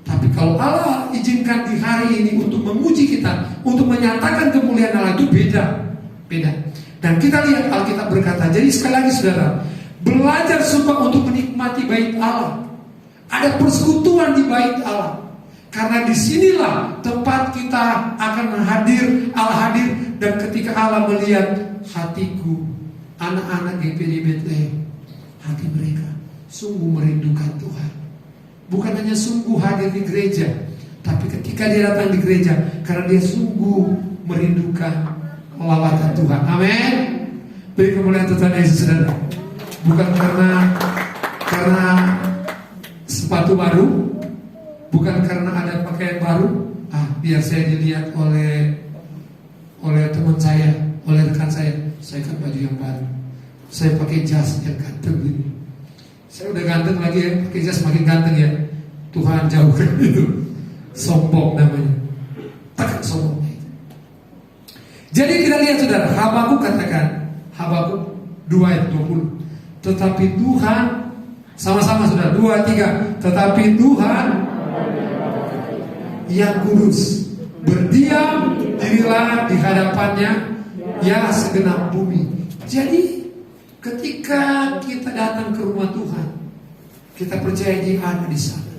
Tapi kalau Allah izinkan di hari ini untuk menguji kita, untuk menyatakan kemuliaan Allah, itu beda. Dan kita lihat Alkitab berkata, jadi sekali lagi saudara, belajar suka untuk menikmati bait Allah. Ada persekutuan di bait Allah. Karena disinilah tempat kita akan hadir, Allah hadir. Dan ketika Allah melihat hatiku, anak-anak GPD Bethlehem, hati mereka sungguh merindukan Tuhan. Bukan hanya sungguh hadir di gereja, tapi ketika dia datang di gereja, karena dia sungguh merindukan lawatan Tuhan. Amin. Beri kemuliaan Tuhan Yesus, saudara. Bukan karena sepatu baru, bukan karena ada pakaian baru. Biar saya dilihat oleh teman saya, oleh rekan saya kan baju yang baru, saya pakai jas yang ganteng gini. Saya udah ganteng lagi ya, pakai jas makin ganteng ya. Tuhan jauhkan itu. Sombong namanya. Takkan sombongnya itu. Jadi kita lihat saudara, Habakuk katakan, Habakuk 2 ayat 20. Tetapi Tuhan, sama-sama saudara, 2, 3. Tetapi Tuhan yang kudus, berdiam dirilah di hadapannya, ya segenap bumi. Jadi ketika kita datang ke rumah Tuhan, kita percaya Dia ada di sana.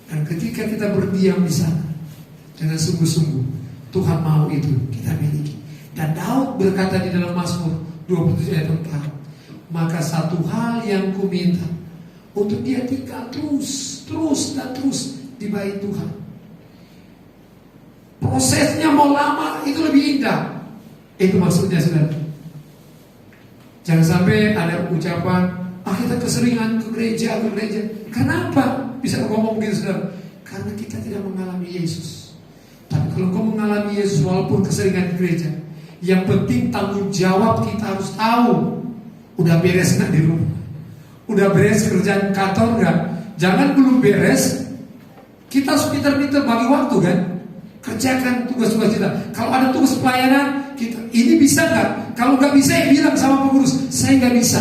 Dan ketika kita berdiam di sana dengan sungguh-sungguh, Tuhan mau itu kita miliki. Dan Daud berkata di dalam Mazmur 27 ayat 4, maka satu hal yang ku minta, untuk dia tinggal terus di bait Tuhan. Prosesnya mau lama, itu lebih indah. Itu maksudnya saudara. Jangan sampai ada ucapan, kita keseringan ke gereja. Kenapa bisa ngomong begitu saudara? Karena kita tidak mengalami Yesus. Tapi kalau kau mengalami Yesus walaupun keseringan di gereja, yang penting tanggung jawab kita harus tahu. Udah beres nggak di rumah? Udah beres kerjaan kantor nggak? Jangan belum beres, kita harus pintar-pintar bagi waktu kan? Kerjakan tugas-tugas kita. Kalau ada tugas pelayanan, kita ini bisa nggak? Kalau nggak bisa, ya bilang sama pengurus, saya nggak bisa.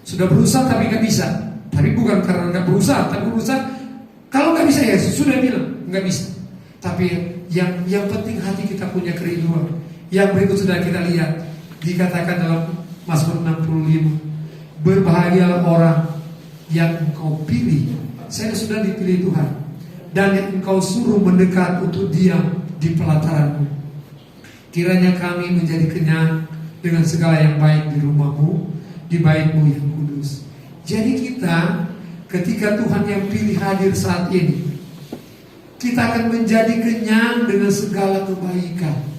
Sudah berusaha tapi nggak bisa. Tapi bukan karena nggak berusaha, tapi berusaha. Kalau nggak bisa ya sudah bilang nggak bisa. Tapi yang penting hati kita punya kerinduan. Yang berikut sudah kita lihat, dikatakan dalam Mazmur 65, berbahagialah orang yang engkau pilih. Saya sudah dipilih Tuhan, dan yang engkau suruh mendekat untuk diam di pelataranmu. Kiranya kami menjadi kenyang dengan segala yang baik di rumahmu, di baitmu yang kudus. Jadi kita, ketika Tuhan yang pilih hadir saat ini, kita akan menjadi kenyang dengan segala kebaikan.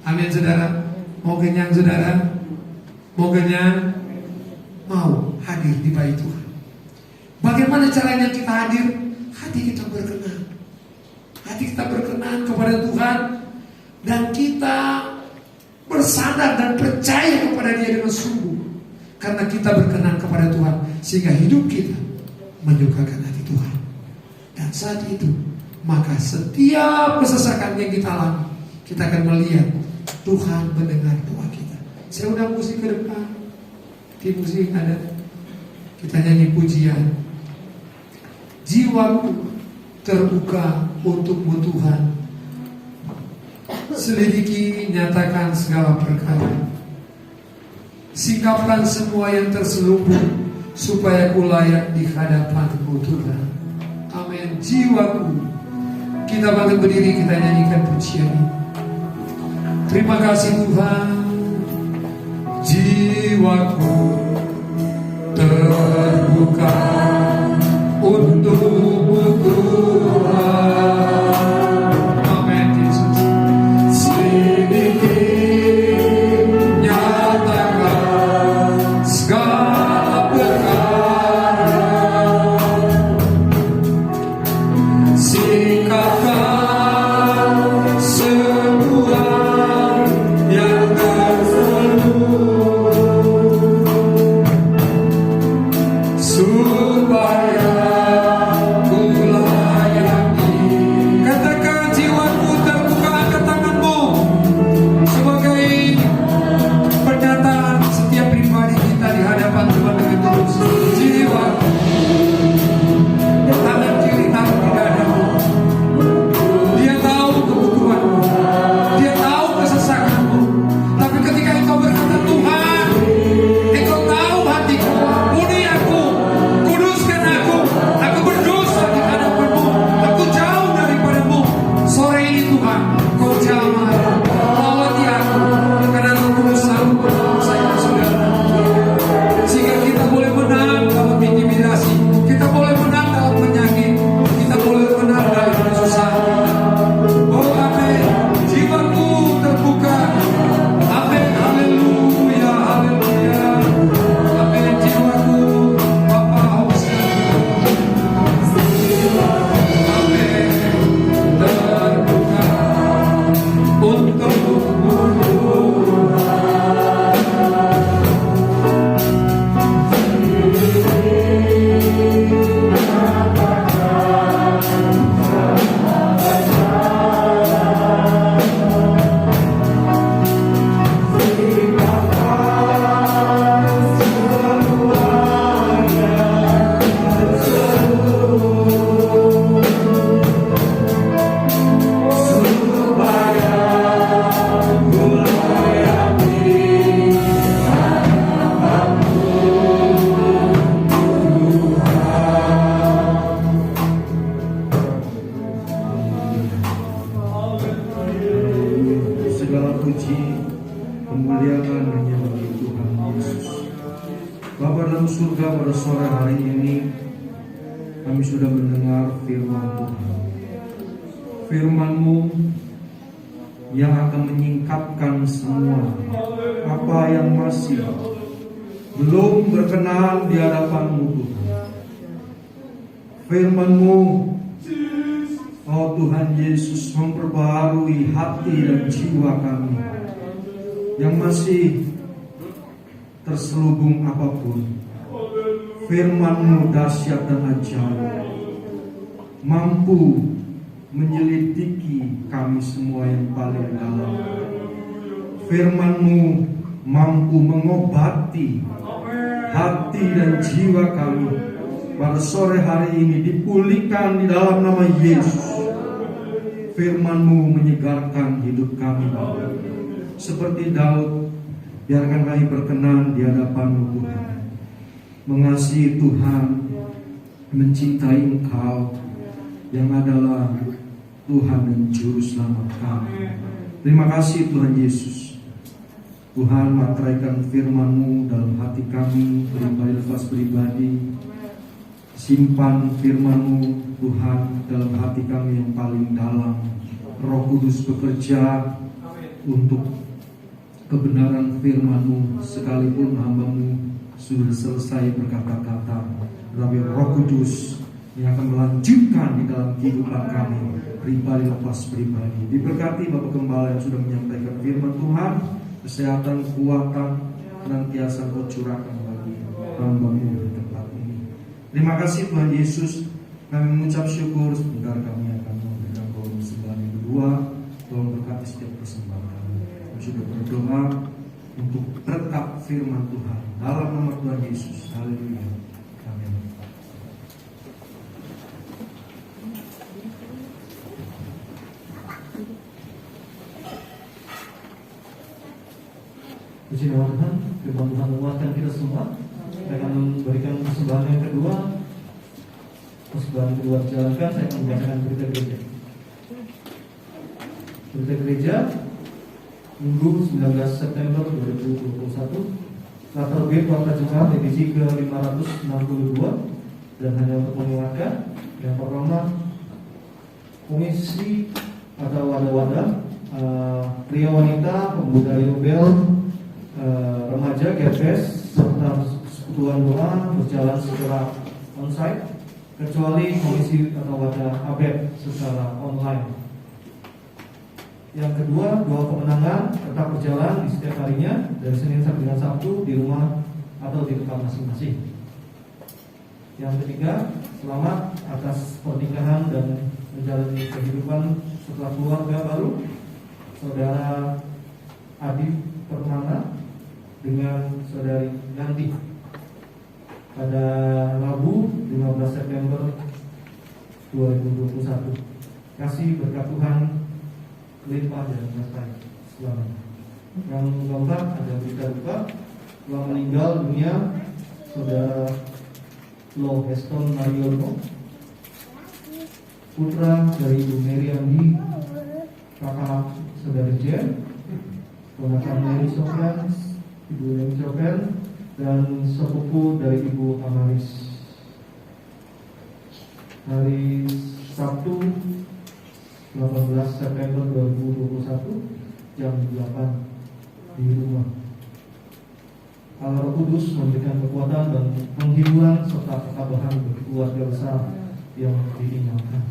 Amin saudara. Mau kenyang saudara? Mau kenyang? Mau hadir di bait Tuhan. Bagaimana caranya kita hadir? Hati kita berkenan. hati kita berkenan kepada Tuhan, dan kita bersandar dan percaya kepada Dia dengan sungguh, karena kita berkenan kepada Tuhan, sehingga hidup kita menyukakan hati Tuhan. Dan saat itu, maka setiap kesesakan yang kita alami, kita akan melihat Tuhan mendengar doa kita. Saya undang musik ke depan. Tim musik ada. Kita nyanyi pujian. Jiwaku terbuka untukmu Tuhan. Selidiki, nyatakan segala perkara. Singkapkan semua yang terselubung, supaya ku layak di hadapan-Mu Tuhan. Amin. Jiwaku. Kita bangkit berdiri, kita nyanyikan pujian ini. Terima kasih Tuhan. Jiwaku terbuka untuk-Mu Tuhan. Amin Yesus. Selidiki, nyatakan segala perkara. Singkapkan semua yang terselubung, supaya ku layani. Katakan jiwaku terbuka, angkat tanganmu sebagai pernyataan setiap pribadi kita di hadapan Tuhan dengan tulus. Jiwaku, tangan kiri taruh di dadamu. Dia tahu kebutuhanmu, Dia tahu kesesakanmu. Tapi ketika engkau berkata, Tuhan, Engkau tahu hatiku, ampuni aku, kuduskan aku berdosa di hadapan-Mu, aku jauh daripada-Mu. Sore ini Tuhan, Kau jamah, lawati aku, karena Roh Kudus sanggup saya saudara. Sehingga kita boleh menang dalam intimidasi, kita boleh menang dalam penyakit, kita boleh menang dalam kesusahan. Oh amin. Jiwaku terbuka. Amin. Haleluya. Haleluya. Amin. Jiwaku Bapa Hosana. Amin. Terbuka untuk-Mu Segala puji, kemuliaan hanya bagi Tuhan Yesus. Bapa dalam surga, pada sore hari ini kami sudah mendengar firman Tuhan. Firman-Mu yang akan menyingkapkan semua apa yang masih belum berkenan di hadapan-Mu Tuhan. Firman-Mu, oh Tuhan Yesus, memperbaharui hati dan jiwa kami yang masih terselubung apapun. Firman-Mu dahsyat dan ajaib, mampu menyelidiki kami semua yang paling dalam. Firman-Mu mampu mengobati hati dan jiwa kami. Pada sore hari ini dipulihkan di dalam nama Yesus. Firman-Mu menyegarkan hidup kami. Seperti Daud, biarkan kami berkenan di hadapan-Mu Tuhan, mengasihi Tuhan, mencintai Engkau yang adalah Tuhan dan Juru Selamat kami. Terima kasih Tuhan Yesus. Tuhan, materaikan firman-Mu dalam hati kami, pribadi lepas pribadi. Simpan firman-Mu Tuhan dalam hati kami yang paling dalam. Roh Kudus bekerja untuk kebenaran firman-Mu, sekalipun hamba-Mu sudah selesai berkata-kata, tetapi Roh Kudus yang akan melanjutkan di dalam kehidupan kami. lepas pribadi. Diberkati Bapak Gembala yang sudah menyampaikan firman Tuhan, kesehatan, kekuatan, senantiasa Kau curahkan bagi hamba-Mu di tempat ini. Terima kasih Tuhan Yesus. Kami mengucap syukur. Sebentar kami akan memberikan kolom sembahan yang kedua. Tolong berkati setiap persembahan. Kami sudah berdoa untuk berkat firman Tuhan dalam nama Tuhan Yesus. Haleluya. Amin. Puji nama Tuhan, firman Tuhan menguatkan kita semua. Kita akan memberikan persembahan yang kedua. Persembahan kedua dijalankan, saya akan membacakan berita gereja. Berita gereja Minggu 19 September 2021. Telah terbit Warta Jemaat edisi ke-562 dan hanya untuk mengingatkan yang pertama, komisi atau wadah-wadah pria wanita, pemuda Yubel, remaja, Gerves, serta sekutuan doa berjalan secara onsite, kecuali komisi atau wadah ABED secara online. Yang kedua, doa kemenangan tetap berjalan di setiap harinya dari Senin sampai dengan Sabtu di rumah atau di tempat masing-masing. Yang ketiga, selamat atas pernikahan dan menjalani kehidupan setelah keluarga baru Saudara Adi Permana dengan Saudari Yanti pada Rabu 15 September 2021. Kasih berkat Tuhan limpah dan menyertai selamanya. Yang keempat, ada berita duka telah meninggal dunia Saudara Lo Heston Mariono, putra dari Ibu Mary Andi, kakak Saudari Jen, ponakan Mary Sofian, Ibu Mary Sofian, dan sepupu dari Ibu Amaris. Hari Sabtu 18 September 2021 jam 8 di rumah. Allah Roh Kudus memberikan kekuatan dan penghiburan serta ketabahan bagi keluarga besar yang ditinggalkan.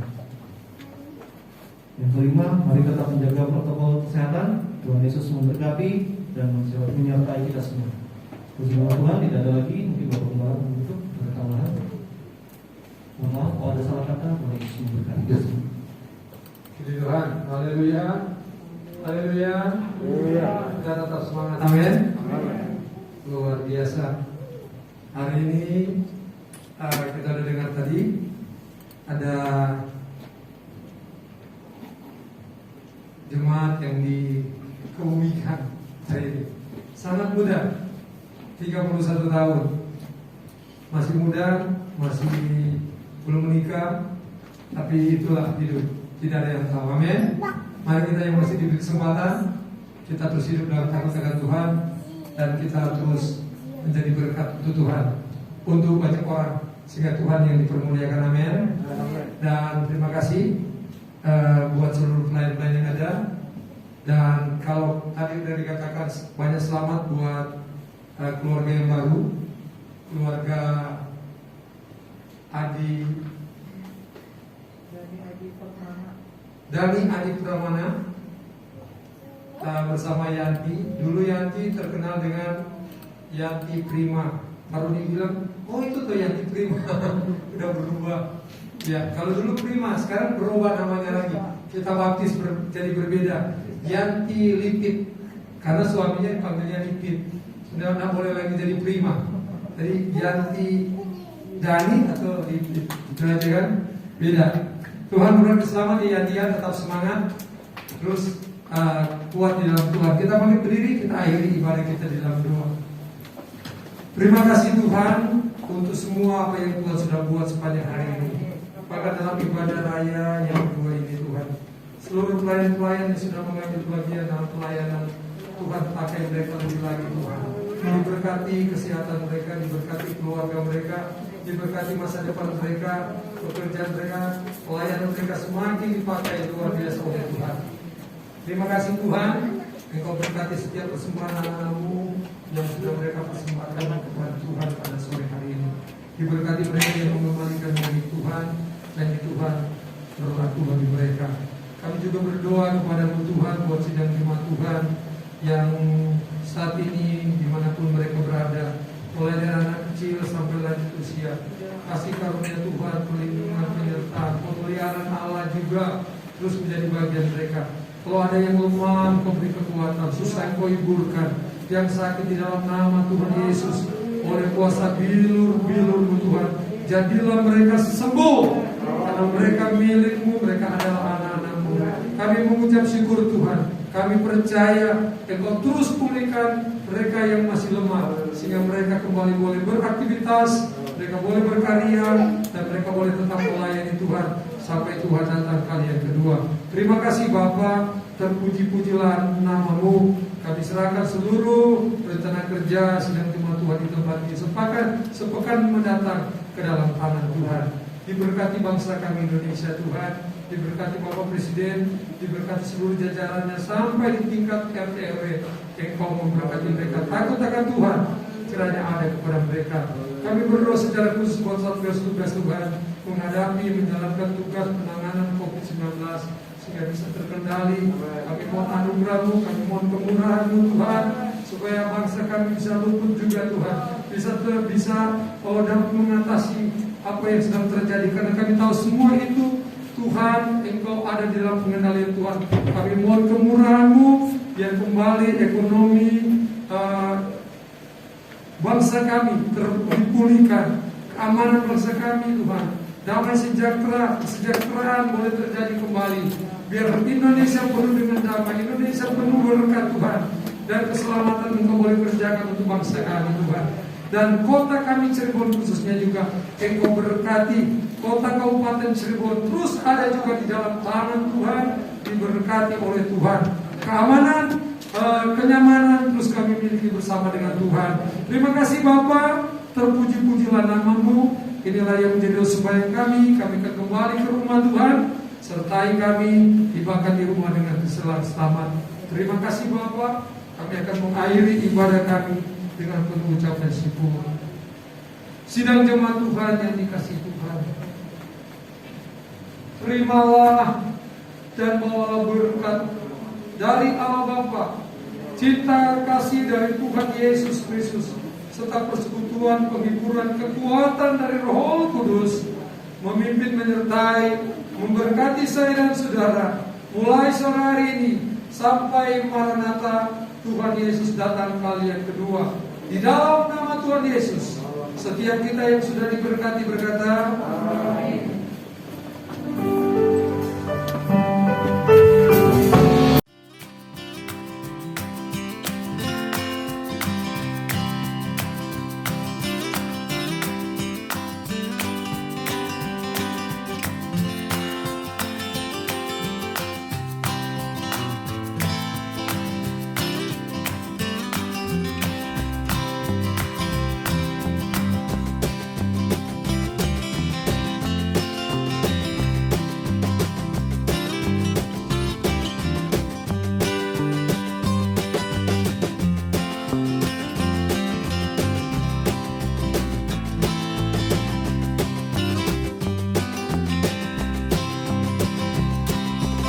Yang kelima, mari tetap menjaga protokol kesehatan. Tuhan Yesus memberkati dan menyertai kita semua. Puji nama Tuhan, tidak ada lagi. Mungkin Bapak Gembala menutup tambahan. Mohon maaf kalau ada salah kata. Tuhan Yesus memberkati kita semua. Puji Tuhan, haleluya, haleluya, kita tetap semangat, amin. Luar biasa. Hari ini kita sudah dengar tadi ada jemaat yang dikebumikan hari ini. Sangat muda, 31 tahun, masih muda, masih belum menikah, tapi itulah hidup. Tidak ada yang tahu, amin. Mari kita yang masih diberi kesempatan, kita terus hidup dalam takut akan Tuhan, dan kita terus menjadi berkat untuk Tuhan, untuk banyak orang, sehingga Tuhan yang dipermuliakan, amin. Dan terima kasih buat seluruh pelayan-pelayan yang ada. Dan kalau tadi sudah dikatakan banyak selamat buat keluarga yang baru, keluarga Dani Adi Pramana bersama Yanti. Dulu Yanti terkenal dengan Yanti Prima. Baru dibilang, oh itu tuh Yanti Prima. Udah berubah. Ya, kalau dulu Prima, sekarang berubah namanya lagi. Kita baptis jadi berbeda. Yanti Lipit, karena suaminya dipanggilnya Lipit. Sudah tidak boleh lagi jadi Prima. Jadi Yanti Dani atau Lipit, itu aja kan? Beda. Tuhan berikan keselamatan ya, dia tetap semangat, terus kuat di dalam Tuhan. Kita boleh berdiri, kita akhiri ibadah kita di dalam doa. Terima kasih Tuhan untuk semua apa yang Tuhan sudah buat sepanjang hari ini. Bahkan dalam ibadah raya yang kedua ini Tuhan, seluruh pelayan-pelayan yang sudah mengambil bagian dalam pelayanan, Tuhan pakai mereka lebih lagi Tuhan. Diberkati kesehatan mereka, diberkati keluarga mereka, diberkati masa depan mereka, pekerjaan mereka, pelayanan mereka semakin dipakai luar biasa oleh Tuhan. Terima kasih Tuhan, Engkau berkati setiap persembahan anak-anak-Mu yang sudah mereka persembahkan kepada Tuhan pada sore hari ini. Diberkati mereka yang mengembalikan dari Tuhan, dan di Tuhan berlaku bagi mereka. juga berdoa kepada Tuhan buat sidang jemaat Tuhan yang saat ini dimanapun mereka berada, mulai dari anak kecil sampai lanjut usia. Kasih karunia Tuhan, perlindungan, penyertaan, pemeliharaan Allah juga terus menjadi bagian mereka. Kalau ada yang lemah, Engkau beri kekuatan, susah Engkau hiburkan. Yang sakit di dalam nama Tuhan Yesus, oleh kuasa bilur-bilur Tuhan, jadilah mereka sembuh, karena mereka milik-Mu, mereka adalah anak-anak-Mu. Kami mengucap syukur Tuhan, kami percaya Engkau terus pulihkan mereka yang masih lemah, sehingga mereka kembali boleh beraktivitas, mereka boleh berkarya, dan mereka boleh tetap melayani Tuhan sampai Tuhan datang kali yang kedua. Terima kasih Bapa, terpuji-pujilah nama-Mu. Kami serahkan seluruh rencana kerja sidang jemaat Tuhan di tempat ini sepekan mendatang ke dalam tangan Tuhan. Diberkati bangsa kami Indonesia Tuhan, diberkati Bapak Presiden, diberkati seluruh jajarannya sampai di tingkat RT RW. Engkau memberkati mereka, takut akan Tuhan kiranya ada kepada mereka. Kami berdoa secara khusus buat Satgas tugas Tuhan menghadapi, menjalankan tugas penanganan COVID-19 sehingga bisa terkendali. Kami mohon anugerah-Mu, kami mohon kemurahan-Mu Tuhan, supaya bangsa kami bisa luput juga Tuhan, bisa dapat mengatasi apa yang sedang terjadi, karena kami tahu semua itu Tuhan, Engkau ada di dalam pengendalian Tuhan. Kami mohon kemurahan-Mu biar kembali ekonomi bangsa kami dipulihkan, keamanan bangsa kami Tuhan, damai sejahtera, kesejahteraan boleh terjadi kembali. Biar Indonesia penuh dengan damai, Indonesia penuh berkat Tuhan, dan keselamatan Engkau boleh kerjakan untuk bangsa kami Tuhan. Dan kota kami Cirebon khususnya juga Engkau berkati, kota Kabupaten Cirebon terus ada juga di dalam tangan Tuhan, diberkati oleh Tuhan. Keamanan, kenyamanan terus kami miliki bersama dengan Tuhan. Terima kasih Bapa, terpuji-pujilah nama-Mu. Inilah yang menjadi doa sembahyang kami akan kembali ke rumah Tuhan, sertai kami tibakan di rumah dengan selamat. Terima kasih Bapa, kami akan mengakhiri ibadah kami dengan penuh ucapan syukur. Sidang jemaat Tuhan yang dikasihi Tuhan, terimalah dan bawalah berkat dari Allah Bapa, cinta kasih dari Tuhan Yesus Kristus, serta persekutuan, penghiburan, kekuatan dari Roh Kudus memimpin, menyertai, memberkati saya dan saudara mulai sore hari ini sampai Maranatha Tuhan Yesus datang kali yang kedua. Di dalam nama Tuhan Yesus, setiap kita yang sudah diberkati berkata, amin.